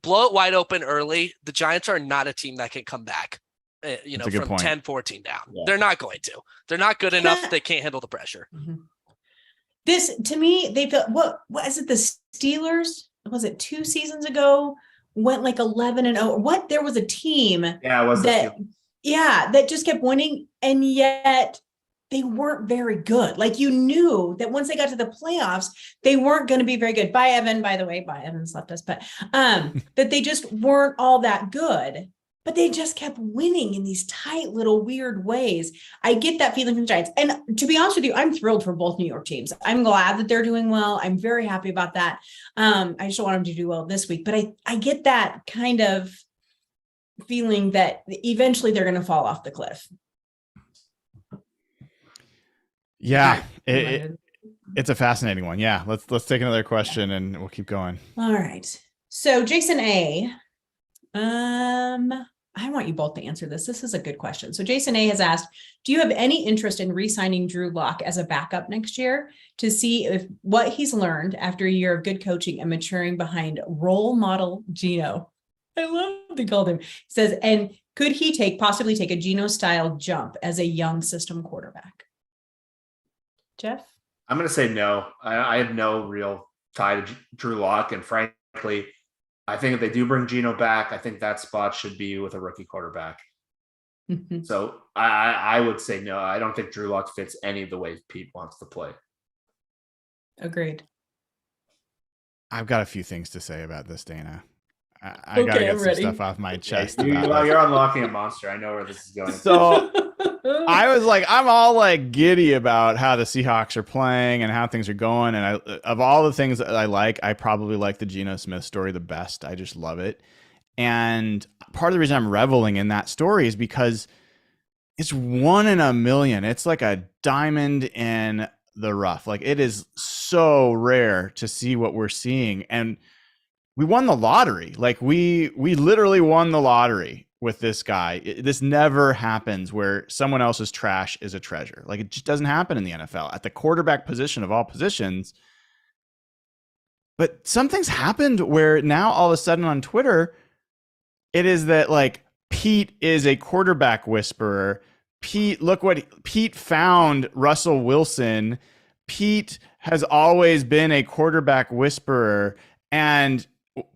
blow it wide open early. The Giants are not a team that can come back, from 10-14 down. Yeah. They're not going to. They're not good enough. They can't handle the pressure. Mm-hmm. This, to me, they feel, what is it? The Steelers, was it 2 seasons ago, went like 11-0. What? There was a team that just kept winning, and yet they weren't very good. Like, you knew that once they got to the playoffs, they weren't going to be very good. Bye, Evan, by the way. Bye, Evan's left us. But that they just weren't all that good. But they just kept winning in these tight little weird ways. I get that feeling from the Giants. And to be honest with you, I'm thrilled for both New York teams. I'm glad that they're doing well. I'm very happy about that. I just don't want them to do well this week. But I get that kind of feeling that eventually they're going to fall off the cliff. Yeah, it's a fascinating one. Yeah, let's take another question and we'll keep going. All right. So Jason A., I want you both to answer this. This is a good question. So Jason A. has asked, do you have any interest in re-signing Drew Lock as a backup next year to see if what he's learned after a year of good coaching and maturing behind role model Geno? I love what they called him. He says, and could he possibly take a Geno style jump as a young system quarterback? Jeff? I'm going to say no. I have no real tie to Drew Lock, and frankly, I think if they do bring Geno back, I think that spot should be with a rookie quarterback. Mm-hmm. So I would say no. I don't think Drew Lock fits any of the way Pete wants to play. Agreed. I've got a few things to say about this, Dayna. I gotta get some stuff off my chest. You're unlocking a monster. I know where this is going. So I was like, I'm all like giddy about how the Seahawks are playing and how things are going. And of all the things that I like, I probably like the Geno Smith story the best. I just love it. And part of the reason I'm reveling in that story is because it's 1 in a million. It's like a diamond in the rough. Like, it is so rare to see what we're seeing. And we won the lottery. Like, we literally won the lottery with this guy. This never happens where someone else's trash is a treasure. Like, it just doesn't happen in the NFL at the quarterback position of all positions. But something's happened where now all of a sudden on Twitter, it is that, like, Pete is a quarterback whisperer. Pete found Russell Wilson Pete has always been a quarterback whisperer, and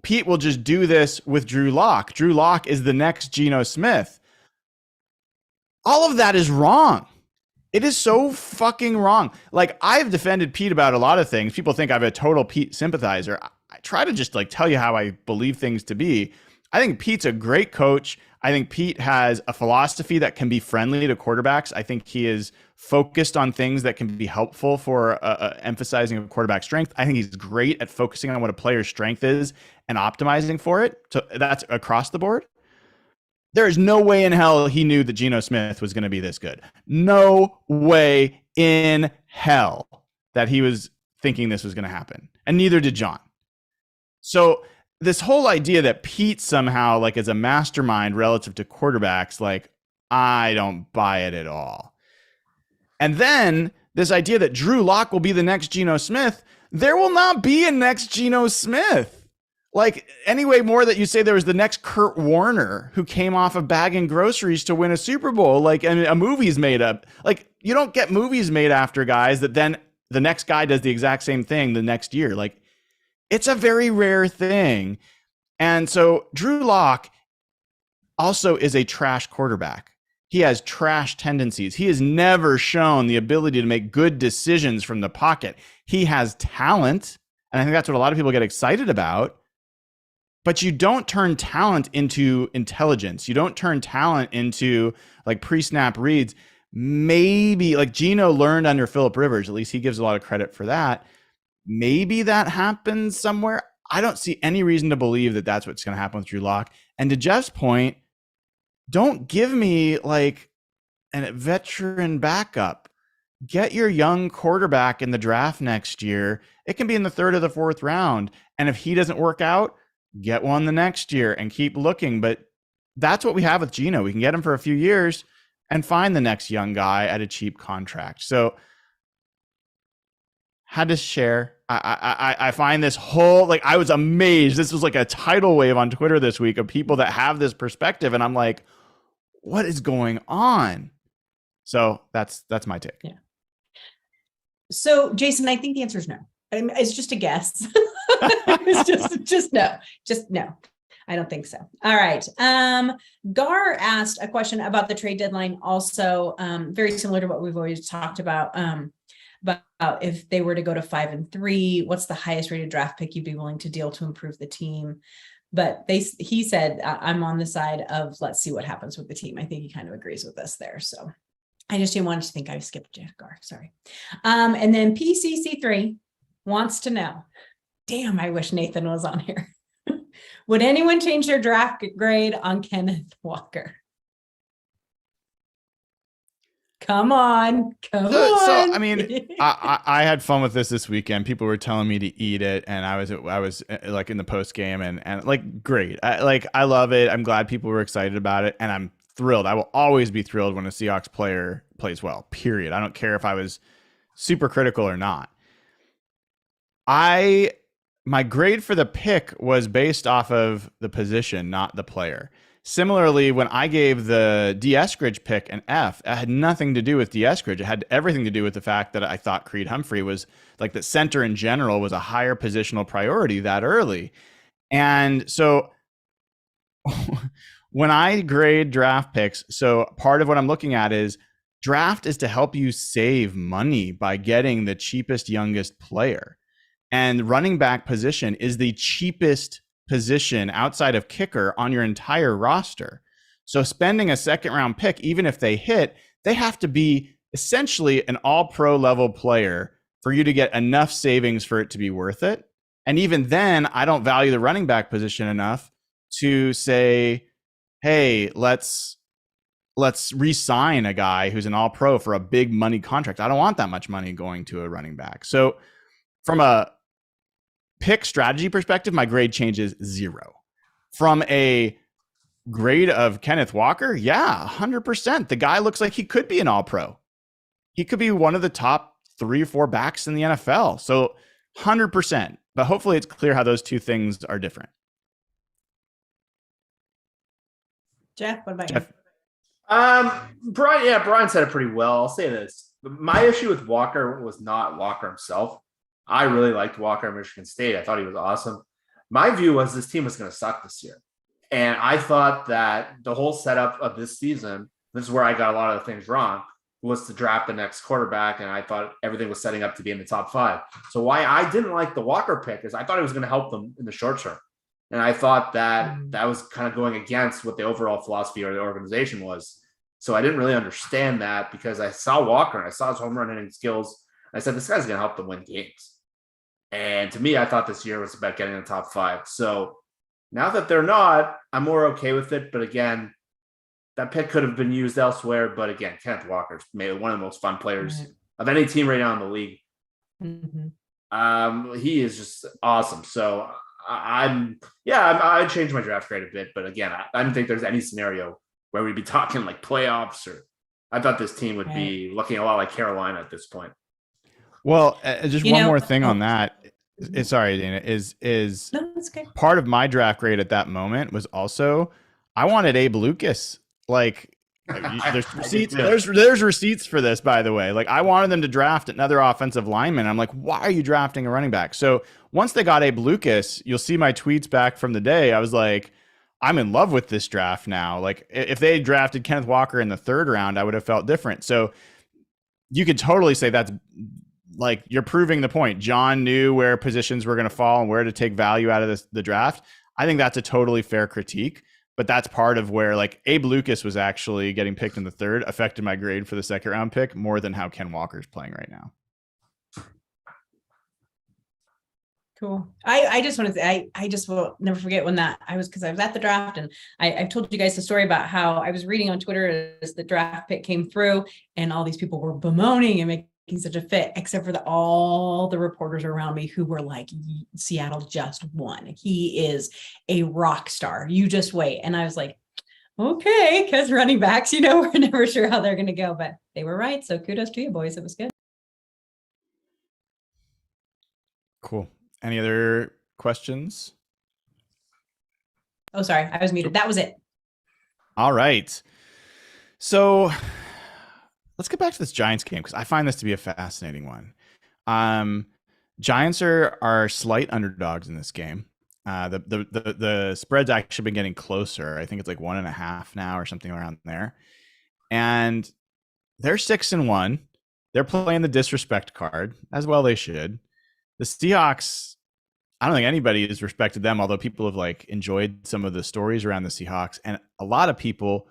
Pete will just do this with Drew Lock. Drew Lock is the next Geno Smith. All of that is wrong. It is so fucking wrong. Like, I've defended Pete about a lot of things. People think I'm a total Pete sympathizer. I try to just like tell you how I believe things to be. I think Pete's a great coach. I think Pete has a philosophy that can be friendly to quarterbacks. I think he is focused on things that can be helpful for emphasizing a quarterback strength. I think he's great at focusing on what a player's strength is and optimizing for it. So that's across the board. There is no way in hell he knew that Geno Smith was going to be this good. No way in hell that he was thinking this was going to happen. And neither did John. So this whole idea that Pete somehow like is a mastermind relative to quarterbacks, like, I don't buy it at all. And then this idea that Drew Lock will be the next Geno Smith, there will not be a next Geno Smith. Like, anyway, more that you say there was the next Kurt Warner who came off of bagging groceries to win a Super Bowl, like, and a movie's made up. Like, you don't get movies made after guys that then the next guy does the exact same thing the next year. Like, it's a very rare thing. And so Drew Lock also is a trash quarterback. He has trash tendencies. He has never shown the ability to make good decisions from the pocket. He has talent, and I think that's what a lot of people get excited about. But you don't turn talent into intelligence. You don't turn talent into like pre-snap reads. Maybe like Geno learned under Phillip Rivers. At least he gives a lot of credit for that. Maybe that happens somewhere. I don't see any reason to believe that that's what's going to happen with Drew Lock. And to Jeff's point, don't give me like a veteran backup. Get your young quarterback in the draft next year. It can be in the 3rd or the 4th round. And if he doesn't work out, get one the next year and keep looking. But that's what we have with Geno. We can get him for a few years and find the next young guy at a cheap contract. So had to share. I find this whole, like, I was amazed. This was like a tidal wave on Twitter this week of people that have this perspective. And I'm like, what is going on? So that's my take. Yeah. So Jason, I think the answer is no. I mean, it's just a guess. It's just no. I don't think so. All right. Gar asked a question about the trade deadline. Also, very similar to what we've always talked about if they were to go to 5-3, what's the highest rated draft pick you'd be willing to deal to improve the team? But he said, I'm on the side of let's see what happens with the team. I think he kind of agrees with us there. So I just didn't want to think I skipped Gar. Sorry. And then PCC3 wants to know, damn, I wish Nathan was on here. Would anyone change their draft grade on Kenneth Walker? Come on. So, I mean, I had fun with this weekend. People were telling me to eat it, and I was like in the post game, and like, great. I love it. I'm glad people were excited about it, and I'm thrilled. I will always be thrilled when a Seahawks player plays well, period. I don't care if I was super critical or not. My grade for the pick was based off of the position, not the player. Similarly, when I gave the D. Eskridge pick an F, it had nothing to do with D. Eskridge. It had everything to do with the fact that I thought Creed Humphrey was like that center in general was a higher positional priority that early. And so when I grade draft picks, so part of what I'm looking at is draft is to help you save money by getting the cheapest, youngest player. And running back position is the cheapest position outside of kicker on your entire roster. So spending a 2nd round pick, even if they hit, they have to be essentially an all-pro level player for you to get enough savings for it to be worth it. And even then, I don't value the running back position enough to say, hey, let's re-sign a guy who's an all-pro for a big money contract. I don't want that much money going to a running back. So from a pick strategy perspective, my grade changes 0. From a grade of Kenneth Walker, yeah, 100%. The guy looks like he could be an all-pro. He could be one of the top 3 or 4 backs in the NFL. So 100%. But hopefully it's clear how those two things are different. Jeff, what about you? Brian said it pretty well. I'll say this. My issue with Walker was not Walker himself. I really liked Walker at Michigan State. I thought he was awesome. My view was this team was going to suck this year. And I thought that the whole setup of this season, this is where I got a lot of the things wrong, was to draft the next quarterback. And I thought everything was setting up to be in the top 5. So why I didn't like the Walker pick is I thought it was going to help them in the short term. And I thought that that was kind of going against what the overall philosophy of the organization was. So I didn't really understand that because I saw Walker and I saw his home run hitting skills. I said, this guy's going to help them win games. And to me, I thought this year was about getting in the top 5. So now that they're not, I'm more okay with it. But again, that pick could have been used elsewhere. But again, Kenneth Walker's maybe one of the most fun players of any team right now in the league. He is just awesome. So I'd change my draft grade a bit. But again, I don't think there's any scenario where we'd be talking like playoffs, or I thought this team would be looking a lot like Carolina at this point. Well, just one more thing on that. Sorry, Dayna, is no, that's okay. Part of my draft grade at that moment was also I wanted Abe Lucas. Like there's receipts. There's receipts for this, by the way. Like I wanted them to draft another offensive lineman. I'm like, why are you drafting a running back? So once they got Abe Lucas, you'll see my tweets back from the day. I was like, I'm in love with this draft now. Like if they had drafted Kenneth Walker in the 3rd round, I would have felt different. So you could totally say that's like you're proving the point. John knew where positions were going to fall and where to take value out of the draft. I think that's a totally fair critique, but that's part of where like Abe Lucas was actually getting picked in the 3rd affected my grade for the 2nd round pick more than how Ken Walker's playing right now. Cool. I just want to say, I just will never forget when because I was at the draft and I've told you guys the story about how I was reading on Twitter as the draft pick came through and all these people were bemoaning and making such a fit, except for all the reporters around me who were like, Seattle just won. He is a rock star. You just wait. And I was like, okay, because running backs, we're never sure how they're going to go, but they were right. So kudos to you, boys. It was good. Cool. Any other questions? Oh, sorry. I was muted. That was it. All right. So let's get back to this Giants game because I find this to be a fascinating one. Giants are slight underdogs in this game. The spread's actually been getting closer. I think it's like 1.5 now or something around there. And they're 6-1. They're playing the disrespect card, as well they should. The Seahawks, I don't think anybody has respected them, although people have like enjoyed some of the stories around the Seahawks. And a lot of people,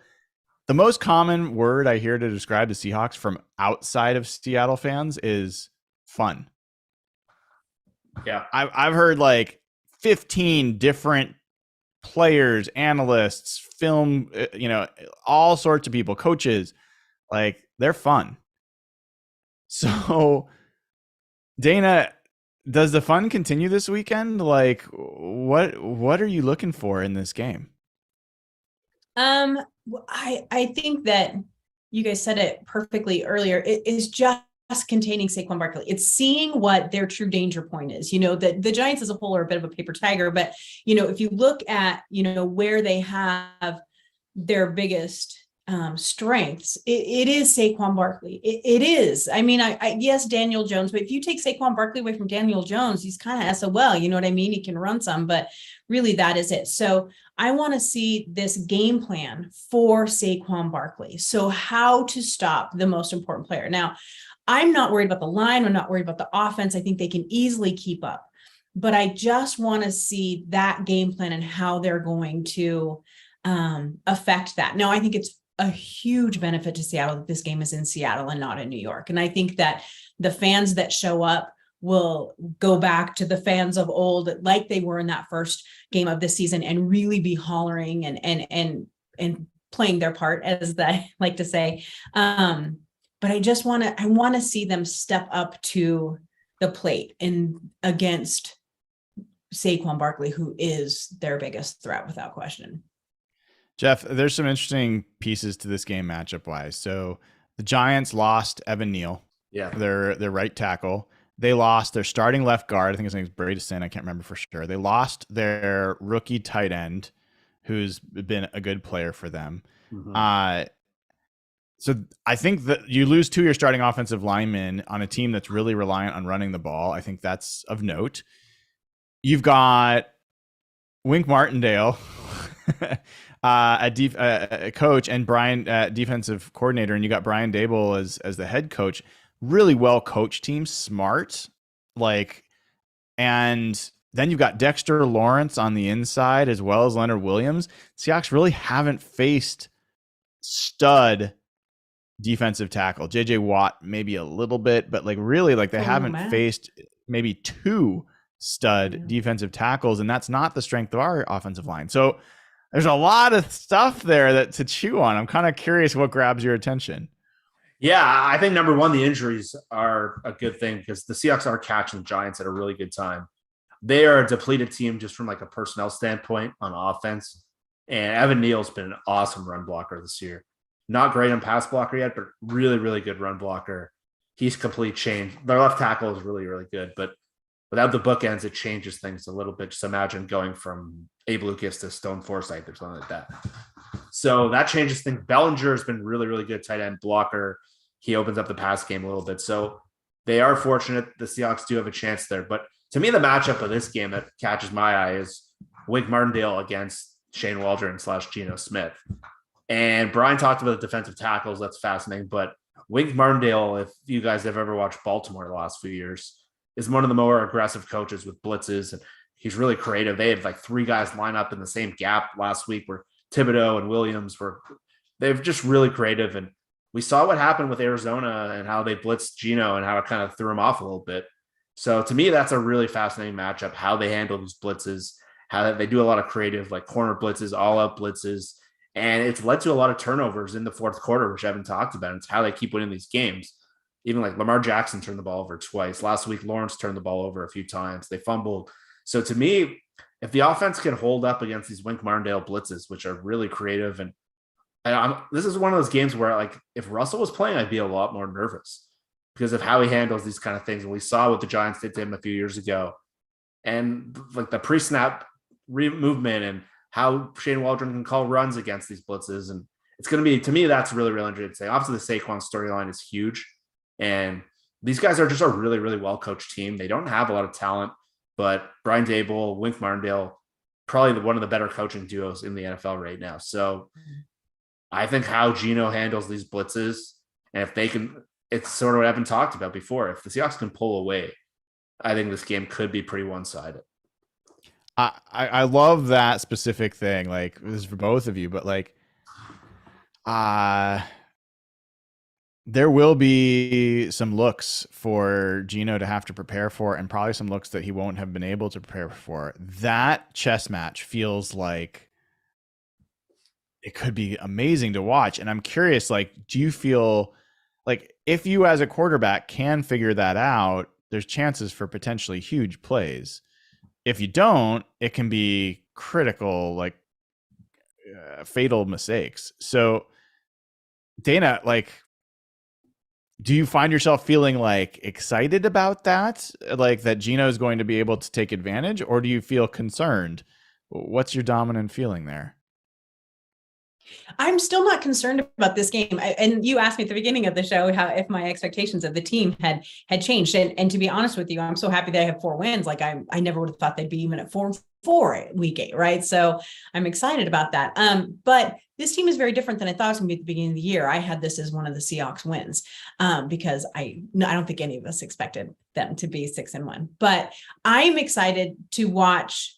the most common word I hear to describe the Seahawks from outside of Seattle fans is fun. Yeah. I've heard like 15 different players, analysts, film, all sorts of people, coaches, like they're fun. So Dayna, does the fun continue this weekend? Like what are you looking for in this game? I think that you guys said it perfectly earlier. It is just containing Saquon Barkley. It's seeing what their true danger point is. The Giants as a whole are a bit of a paper tiger, but if you look at where they have their biggest strengths, it is Saquon Barkley. It is. I mean, yes, Daniel Jones, but if you take Saquon Barkley away from Daniel Jones, he's kind of SOL. You know what I mean? He can run some, but really that is it. So I want to see this game plan for Saquon Barkley. So how to stop the most important player. Now, I'm not worried about the line. I'm not worried about the offense. I think they can easily keep up, but I just want to see that game plan and how they're going to affect that. Now, I think it's a huge benefit to Seattle that this game is in Seattle and not in New York. And I think that the fans that show up will go back to the fans of old, like they were in that first game of the season, and really be hollering and playing their part, as I like to say. But I want to see them step up to the plate and against Saquon Barkley, who is their biggest threat without question. Jeff, there's some interesting pieces to this game matchup wise. So the Giants lost Evan Neal, their right tackle. They lost their starting left guard. I think his name is Bradison. I can't remember for sure. They lost their rookie tight end, who's been a good player for them. Mm-hmm. So I think that you lose 2 of your starting offensive linemen on a team that's really reliant on running the ball. I think that's of note. You've got Wink Martindale, a coach, and Brian, defensive coordinator, and you got Brian Dable as the head coach. Really well coached team, smart, and then you've got Dexter Lawrence on the inside as well as Leonard Williams. Seahawks really haven't faced stud defensive tackle. JJ Watt maybe a little bit, but really they haven't faced maybe 2 stud defensive tackles, and that's not the strength of our offensive line. So there's a lot of stuff there to chew on. I'm kind of curious what grabs your attention. Yeah, I think number one, the injuries are a good thing because the Seahawks are catching the Giants at a really good time. They are a depleted team just from a personnel standpoint on offense. And Evan Neal's been an awesome run blocker this year. Not great on pass blocker yet, but really, really good run blocker. He's complete change. Their left tackle is really, really good, but without the bookends, it changes things a little bit. Just imagine going from Abe Lucas to Stone Forsythe or something like that. So that changes things. Bellinger has been really, really good tight end blocker. He opens up the pass game a little bit. So they are fortunate. The Seahawks do have a chance there. But to me, the matchup of this game that catches my eye is Wink Martindale against Shane Waldron / Geno Smith. And Brian talked about the defensive tackles. That's fascinating. But Wink Martindale, if you guys have ever watched Baltimore the last few years, is one of the more aggressive coaches with blitzes. And he's really creative. They had 3 guys line up in the same gap last week where Thibodeau and Williams they're just really creative. And we saw what happened with Arizona and how they blitzed Geno and how it kind of threw him off a little bit. So to me, that's a really fascinating matchup, how they handle these blitzes, how they do a lot of creative, corner blitzes, all out blitzes. And it's led to a lot of turnovers in the fourth quarter, which I haven't talked about. It's how they keep winning these games. Even Lamar Jackson turned the ball over twice. Last week, Lawrence turned the ball over a few times. They fumbled. So to me, if the offense can hold up against these Wink Martindale blitzes, which are really creative, and this is one of those games where if Russell was playing, I'd be a lot more nervous because of how he handles these kind of things. And we saw what the Giants did to him a few years ago. And the pre-snap movement and how Shane Waldron can call runs against these blitzes. And it's going to be, to me, that's really, really interesting. Obviously, the Saquon storyline is huge. And these guys are just a really, really well-coached team. They don't have a lot of talent, but Brian Dable, Wink Martindale, probably one of the better coaching duos in the NFL right now. So I think how Geno handles these blitzes, and if they can, it's sort of what I've been talked about before. If the Seahawks can pull away, I think this game could be pretty one-sided. I love that specific thing. This is for both of you, but there will be some looks for Geno to have to prepare for, and probably some looks that he won't have been able to prepare for. That chess match feels like it could be amazing to watch. And I'm curious, do you feel if you as a quarterback can figure that out, there's chances for potentially huge plays. If you don't, it can be critical, fatal mistakes. So Dayna, do you find yourself feeling excited about that? That Geno is going to be able to take advantage, or do you feel concerned? What's your dominant feeling there? I'm still not concerned about this game. And you asked me at the beginning of the show if my expectations of the team had changed. And to be honest with you, I'm so happy that I have 4 wins. I never would have thought they'd be even at 4-4 week 8, right? So I'm excited about that. But this team is very different than I thought it was going to be at the beginning of the year. I had this as one of the Seahawks wins because I don't think any of us expected them to be 6-1. But I'm excited to watch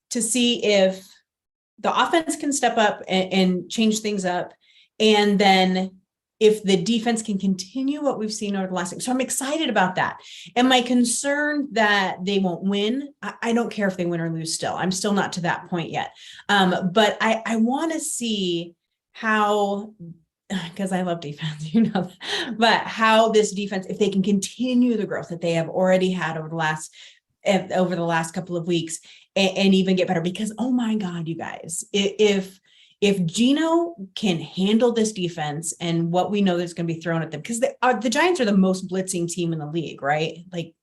to see if the offense can step up and change things up. And then if the defense can continue what we've seen over the last week. So I'm excited about that. Am I concerned that they won't win? I don't care if they win or lose still. I'm still not to that point yet. But I want to see how, because I love defense, but how this defense, if they can continue the growth that they have already had over the last couple of weeks and even get better, because, oh my God, you guys, if Geno can handle this defense and what we know that's going to be thrown at them, because the Giants are the most blitzing team in the league, right? They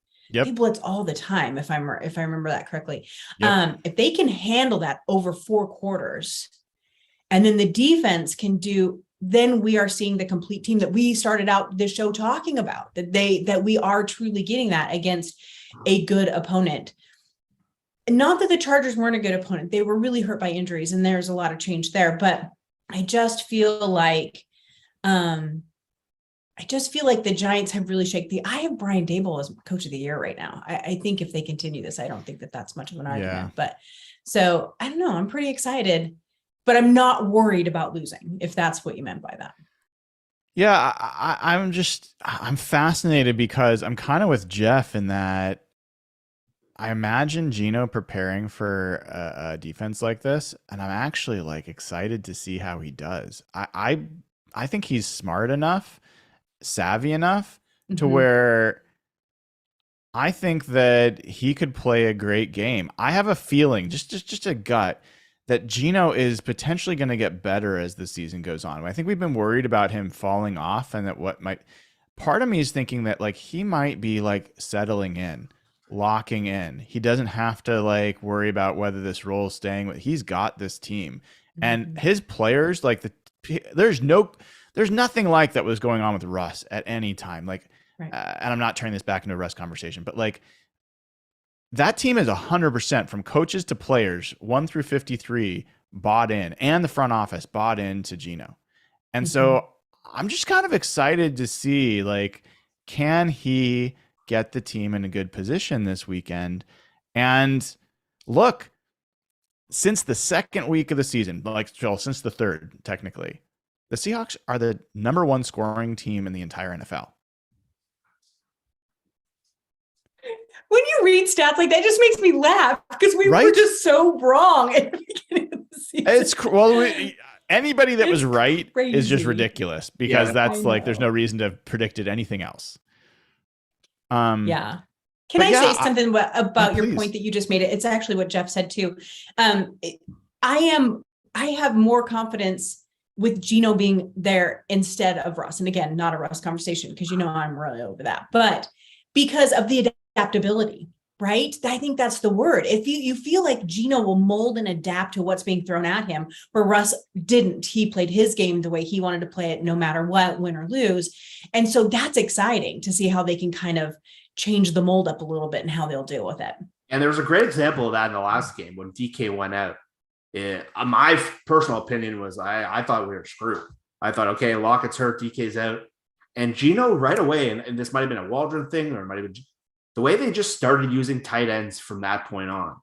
blitz all the time, if I remember that correctly. Yep. If they can handle that over 4 quarters, and then the defense can do then we are seeing the complete team that we started out this show talking about, that we are truly getting that against a good opponent. Not that the Chargers weren't a good opponent. They were really hurt by injuries, and there's a lot of change there. But I just feel like the Giants have really shaken I have Brian Daboll as coach of the year right now. I think if they continue this, I don't think that that's much of an argument. Yeah. But so I don't know. I'm pretty excited, but I'm not worried about losing, if that's what you meant by that. Yeah, I'm fascinated because I'm kind of with Jeff in that I imagine Geno preparing for a defense like this, and I'm actually like excited to see how he does. I think he's smart enough, savvy enough to where I think that he could play a great game. I have a feeling, just a gut, that Geno is potentially going to get better as the season goes on. I think we've been worried about him falling off, and that part of me is thinking that like he might be like settling in, locking in. He doesn't have to like worry about whether this role is staying. He's got this team, and his players, like there's nothing like that was going on with Russ at any time. Like, and I'm not turning this back into a Russ conversation, but like that team is 100% from coaches to players, 1 through 53 bought in, and the front office bought into Geno. And so I'm just kind of excited to see, like, can he get the team in a good position this weekend? And look, since the second week of the season, since the third, technically, the Seahawks are the #1 scoring team in the entire NFL. When you read stats like that, just makes me laugh because we were just so wrong at the beginning of the season. Anybody that was right is just ridiculous because that's like there's no reason to have predicted anything else. Can I say something about your point that you just made? It's actually what Jeff said too. I have more confidence with Geno being there instead of Russ. And again, not a Russ conversation because I'm really over that. But because of the adaptability, right? I think that's the word. If you feel like Geno will mold and adapt to what's being thrown at him, where Russ didn't. He played his game the way he wanted to play it, no matter what, win or lose. And so that's exciting to see how they can kind of change the mold up a little bit and how they'll deal with it. And there was a great example of that in the last game when DK went out. My personal opinion was I thought we were screwed. I thought, okay, Lockett's hurt, DK's out. And Geno right away, and this might have been a Waldron thing, or it might have been the way they just started using tight ends from that point on.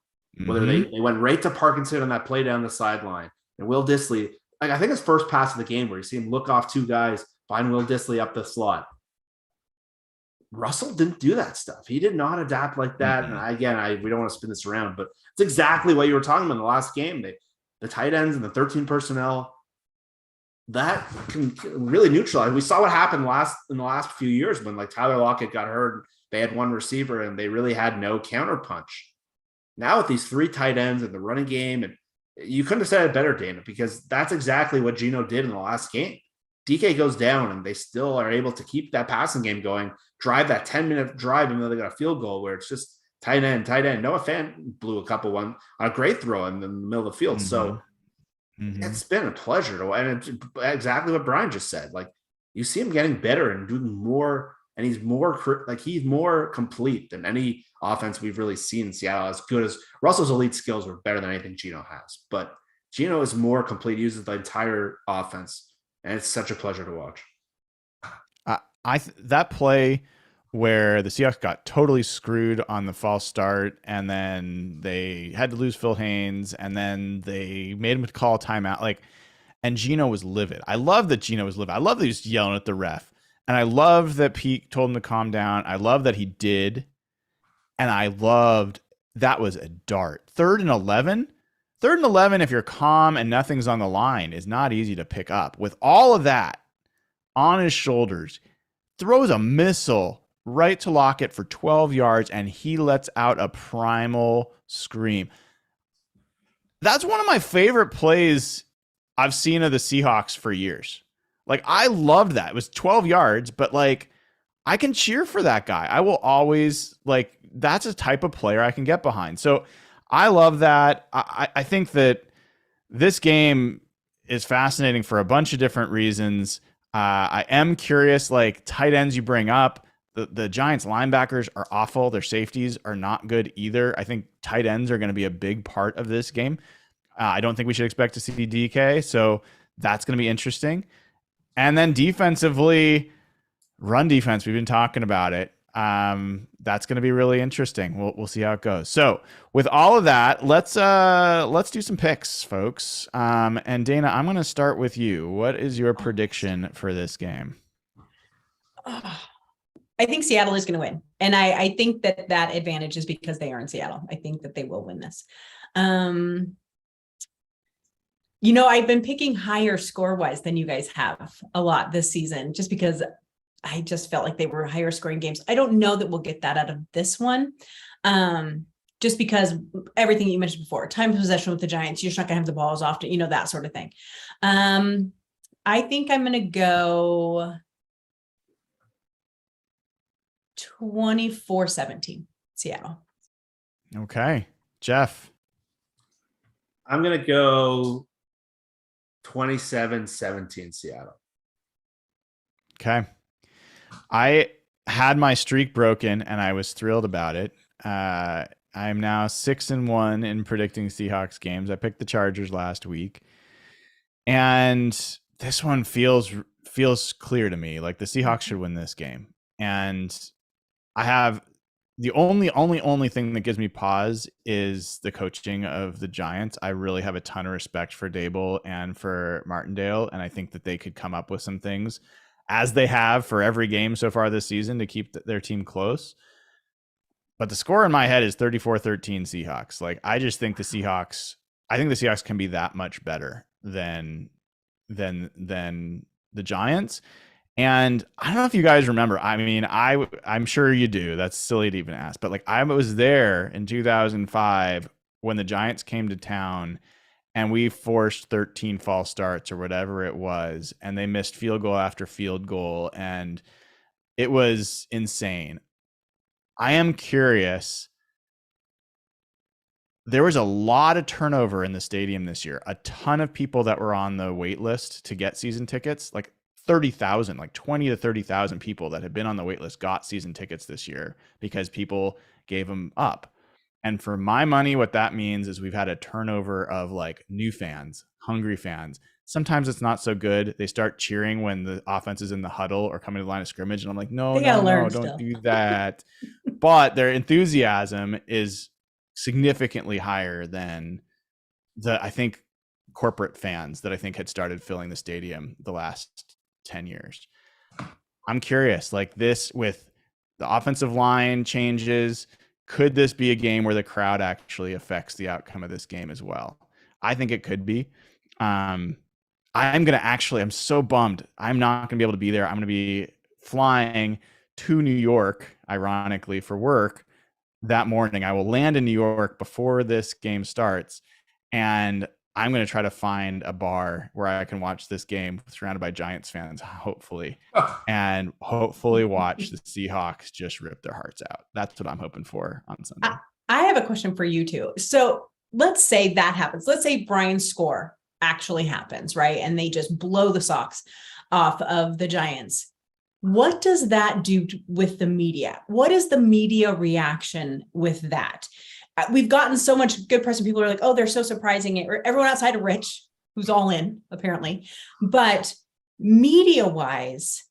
Whether they went right to Parkinson on that play down the sideline, and Will Dissly, like I think his first pass of the game where you see him look off 2 guys, find Will Dissly up the slot. Russell didn't do that stuff. He did not adapt like that. And we don't want to spin this around, but it's exactly what you were talking about in the last game. The tight ends and the 13 personnel, that can really neutralize. We saw what happened in the last few years when like Tyler Lockett got hurt. They had 1 receiver and they really had no counter punch. Now with these 3 tight ends and the running game, and you couldn't have said it better, Dana, because that's exactly what Geno did in the last game. DK goes down and they still are able to keep that passing game going, drive that 10-minute drive, even though they got a field goal where it's just tight end. Noah Fant blew a couple one on a great throw in the middle of the field. So it's been a pleasure to, and it's exactly what Brian just said. Like you see him getting better and doing more, and he's more complete than any offense we've really seen in Seattle. As good as Russell's elite skills were better than anything Geno has, but Geno is more complete. He uses the entire offense. And it's such a pleasure to watch. That play where the Seahawks got totally screwed on the false start, and then they had to lose Phil Haynes, and then they made him call a timeout. And Geno was livid. I love that Geno was livid. I love that he was yelling at the ref, and I love that Pete told him to calm down. I love that he did, and I loved that was a dart. 3rd and 11. 3rd and 11, if you're calm and nothing's on the line, is not easy to pick up. With all of that on his shoulders, throws a missile right to Lockett for 12 yards, and he lets out a primal scream. That's one of my favorite plays I've seen of the Seahawks for years. I loved that. It was 12 yards, but I can cheer for that guy. I will always that's a type of player I can get behind. So I love that. I think that this game is fascinating for a bunch of different reasons. I am curious, like tight ends you bring up. The Giants linebackers are awful. Their safeties are not good either. I think tight ends are going to be a big part of this game. I don't think we should expect to see DK, so that's going to be interesting. And then defensively, run defense, we've been talking about it. That's going to be really interesting. We'll see how it goes. So with all of that, let's do some picks, folks. And Dayna, I'm going to start with you. What is your prediction for this game? I think Seattle is going to win. And I think that advantage is because they are in Seattle. I think that they will win this. I've been picking higher score-wise than you guys have a lot this season, just because I just felt like they were higher scoring games. I don't know that we'll get that out of this one. Just because everything you mentioned before, time of possession with the Giants, you're just not going to have the ball as often, that sort of thing. I think I'm going to go 24-17 Seattle. Okay. Jeff. I'm going to go 27-17 Seattle. Okay. I had my streak broken and I was thrilled about it. I'm now 6-1 in predicting Seahawks games. I picked the Chargers last week, and this one feels clear to me. Like the Seahawks should win this game. And I have the only thing that gives me pause is the coaching of the Giants. I really have a ton of respect for Dable and for Martindale, and I think that they could come up with some things, as they have for every game so far this season, to keep their team close. But the score in my head is 34-13 Seahawks. Like, I just think the Seahawks can be that much better than the Giants. And I don't know if you guys remember. I mean, I'm sure you do. That's silly to even ask. But like, I was there in 2005 when the Giants came to town and we forced 13 false starts or whatever it was. And they missed field goal after field goal. And it was insane. I am curious. There was a lot of turnover in the stadium this year. A ton of people that were on the wait list to get season tickets, like 30,000, like 20 to 30,000 people that had been on the wait list got season tickets this year because people gave them up. And for my money, what that means is we've had a turnover of like new fans, hungry fans. Sometimes it's not so good. They start cheering when the offense is in the huddle or coming to the line of scrimmage. And I'm like, no, don't do that. But their enthusiasm is significantly higher than I think, corporate fans that I think had started filling the stadium the last 10 years. I'm curious, like this with the offensive line changes, could this be a game where the crowd actually affects the outcome of this game as well? I think it could be. I'm so bummed. I'm not going to be able to be there. I'm going to be flying to New York, ironically, for work that morning. I will land in New York before this game starts, and I'm going to try to find a bar where I can watch this game surrounded by Giants fans, hopefully, and hopefully watch the Seahawks just rip their hearts out. That's what I'm hoping for on Sunday. I have a question for you too. So let's say that happens. Let's say Brian's score actually happens, right? And they just blow the socks off of the Giants. What does that do with the media? What is the media reaction with that? We've gotten so much good press and people are like, oh, they're so surprising. Everyone outside of Rich, who's all in, apparently. But media-wise,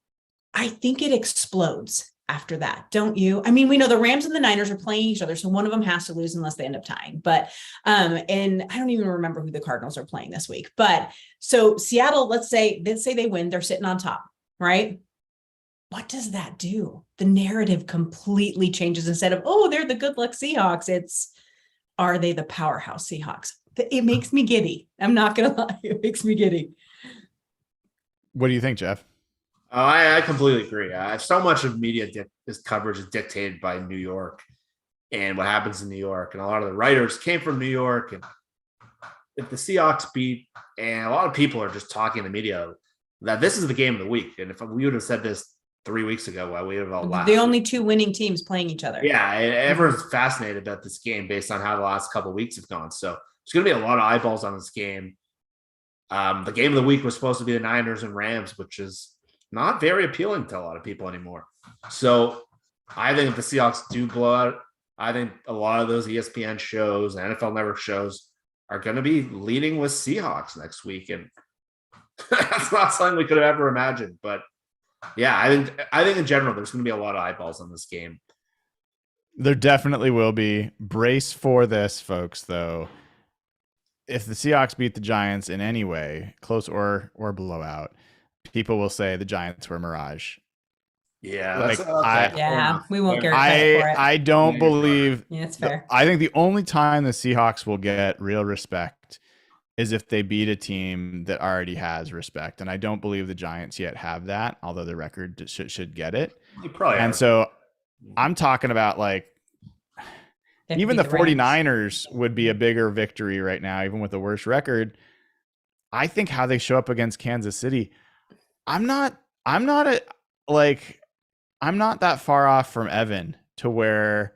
I think it explodes after that, don't you? I mean, we know the Rams and the Niners are playing each other, so one of them has to lose unless they end up tying. But and I don't even remember who the Cardinals are playing this week. But so Seattle, let's say they win, they're sitting on top, right? What does that do? The narrative completely changes. Instead of, oh, they're the good luck Seahawks, it's, are they the powerhouse Seahawks? It makes me giddy. I'm not going to lie. It makes me giddy. What do you think, Jeff? Oh, I completely agree. So much of media coverage is dictated by New York and what happens in New York. And a lot of the writers came from New York. And if the Seahawks beat, and a lot of people are just talking in the media that this is the game of the week. And if we would have said this 3 weeks ago, well, we would have all laughed. The only two winning teams playing each other. Yeah, everyone's fascinated about this game based on how the last couple of weeks have gone. So there's going to be a lot of eyeballs on this game. The game of the week was supposed to be the Niners and Rams, which is not very appealing to a lot of people anymore. So I think if the Seahawks do blow out, I think a lot of those ESPN shows, NFL Network shows, are going to be leading with Seahawks next week. And that's not something we could have ever imagined. But yeah, I think in general, there's going to be a lot of eyeballs on this game. There definitely will be. Brace for this, folks, though. If the Seahawks beat the Giants in any way, close or blowout, people will say the Giants were a mirage. Yeah, we won't get credit for it. I don't believe. Yeah, it's fair. I think the only time the Seahawks will get real respect is if they beat a team that already has respect, and I don't believe the Giants yet have that. Although the record should get it. So I'm talking about like even the 49ers would be a bigger victory right now, even with the worst record. I think how they show up against Kansas City, I'm not that far off from Evan to where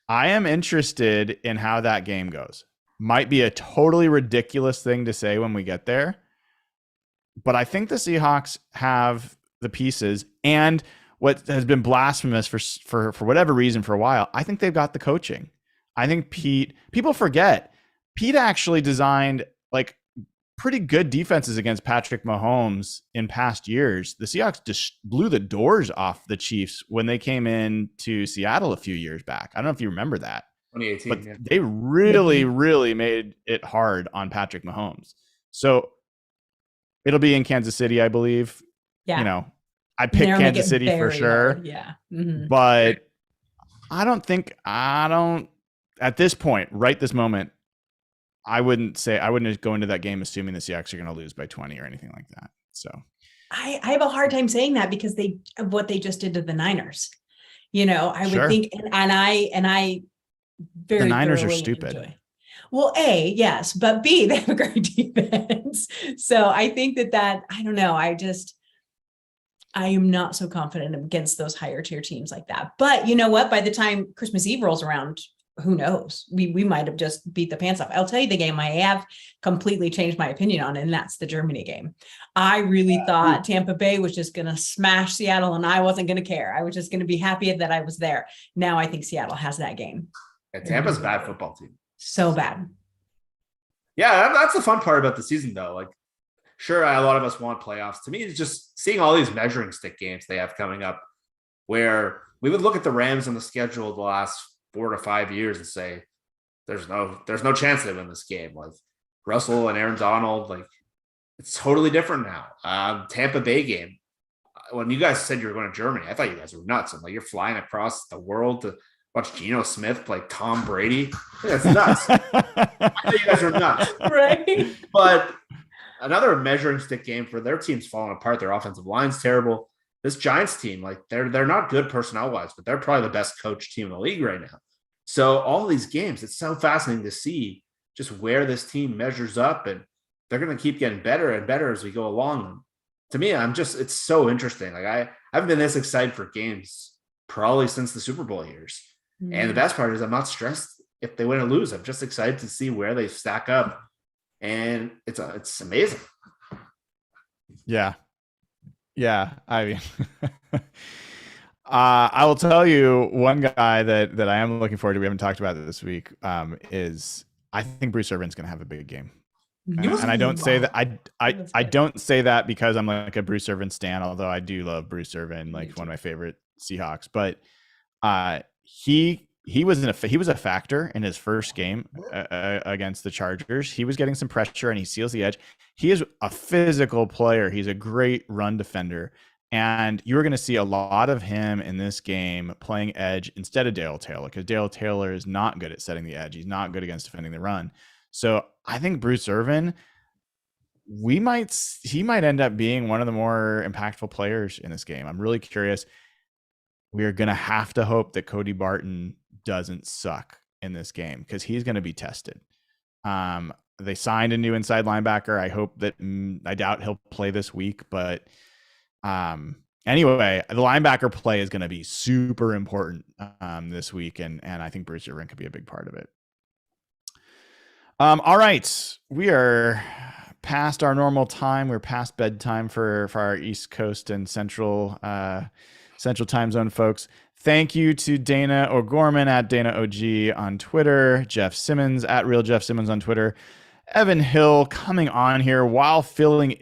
I am interested in how that game goes. Might be a totally ridiculous thing to say when we get there, but I think the Seahawks have the pieces, and what has been blasphemous for whatever reason for a while, I think they've got the coaching. I think people forget, Pete actually designed like pretty good defenses against Patrick Mahomes in past years. The Seahawks just blew the doors off the Chiefs when they came in to Seattle a few years back. I don't know if you remember that. 2018, but they really, really made it hard on Patrick Mahomes. So it'll be in Kansas City, I believe. Yeah. You know, I picked Kansas City for sure. Hard. Yeah. Mm-hmm. But I don't at this point, right this moment, I wouldn't go into that game assuming the Seahawks are going to lose by 20 or anything like that. So I have a hard time saying that because what they just did to the Niners. You know, I would think, and I very the Niners are stupid. Enjoy. Well, A, yes, but B, they have a great defense. So I think that I don't know. I am not so confident against those higher tier teams like that. But you know what? By the time Christmas Eve rolls around, who knows? We might have just beat the pants off. I'll tell you the game I have completely changed my opinion on, and that's the Germany game. I really thought Tampa Bay was just going to smash Seattle, and I wasn't going to care. I was just going to be happy that I was there. Now I think Seattle has that game. Yeah, Tampa's a bad football team. So bad. Yeah, that's the fun part about the season, though. Like, sure, a lot of us want playoffs. To me, it's just seeing all these measuring stick games they have coming up, where we would look at the Rams on the schedule the last 4 to 5 years and say, there's no chance they win this game. Like Russell and Aaron Donald, like it's totally different now. Tampa Bay game. When you guys said you were going to Germany, I thought you guys were nuts. I'm like, you're flying across the world to watch Geno Smith play Tom Brady. That's nuts. I thought you guys are nuts. Right. But another measuring stick game for their team's falling apart. Their offensive line's terrible. This Giants team, like they're not good personnel wise, but they're probably the best coached team in the league right now. So all these games, it's so fascinating to see just where this team measures up, and they're going to keep getting better and better as we go along. To me, it's so interesting. Like I haven't been this excited for games probably since the Super Bowl years. Mm-hmm. And the best part is I'm not stressed if they win or lose. I'm just excited to see where they stack up, and it's amazing. Yeah. Yeah, I mean, I will tell you one guy that I am looking forward to. We haven't talked about it this week. Is I think Bruce Irvin's going to have a big game, and I don't say that I don't say that because I'm like a Bruce Irvin stan. Although I do love Bruce Irvin, like one of my favorite Seahawks. But he was a factor in his first game against the Chargers. He was getting some pressure and he seals the edge. He is a physical player. He's a great run defender. And you're going to see a lot of him in this game playing edge instead of Dale Taylor, because Dale Taylor is not good at setting the edge. He's not good against defending the run. So I think Bruce Irvin, he might end up being one of the more impactful players in this game. I'm really curious. We are going to have to hope that Cody Barton doesn't suck in this game because he's going to be tested. They signed a new inside linebacker. I doubt he'll play this week, but anyway, the linebacker play is going to be super important this week, and I think Bruce Irvin could be a big part of it. All right, we are past our normal time. We're past bedtime for our East Coast and Central time zone folks. Thank you to Dayna O'Gorman at Dayna OG on Twitter, Jeff Simmons at Real Jeff Simmons on Twitter, Evan Hill coming on here while feeling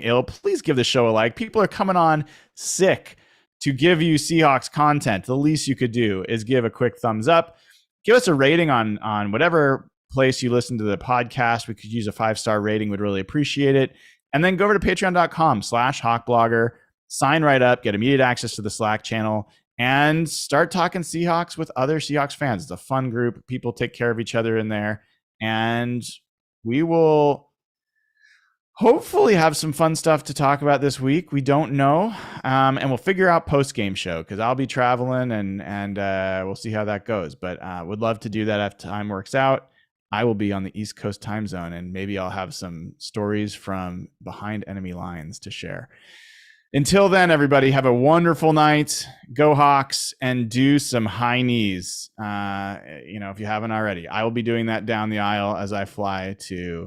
ill. Please give the show a like. People are coming on sick to give you Seahawks content. The least you could do is give a quick thumbs up. Give us a rating on whatever place you listen to the podcast. We could use a 5-star rating. We'd really appreciate it. And then go over to patreon.com/hawkblogger, sign right up, get immediate access to the Slack channel, and start talking Seahawks with other Seahawks fans. It's a fun group. People take care of each other in there. And we will hopefully have some fun stuff to talk about this week. We don't know. And we'll figure out post-game show because I'll be traveling and we'll see how that goes. But would love to do that if time works out. I will be on the East Coast time zone, and maybe I'll have some stories from behind enemy lines to share. Until then, everybody, have a wonderful night. Go Hawks, and do some high knees. If you haven't already. I will be doing that down the aisle as I fly to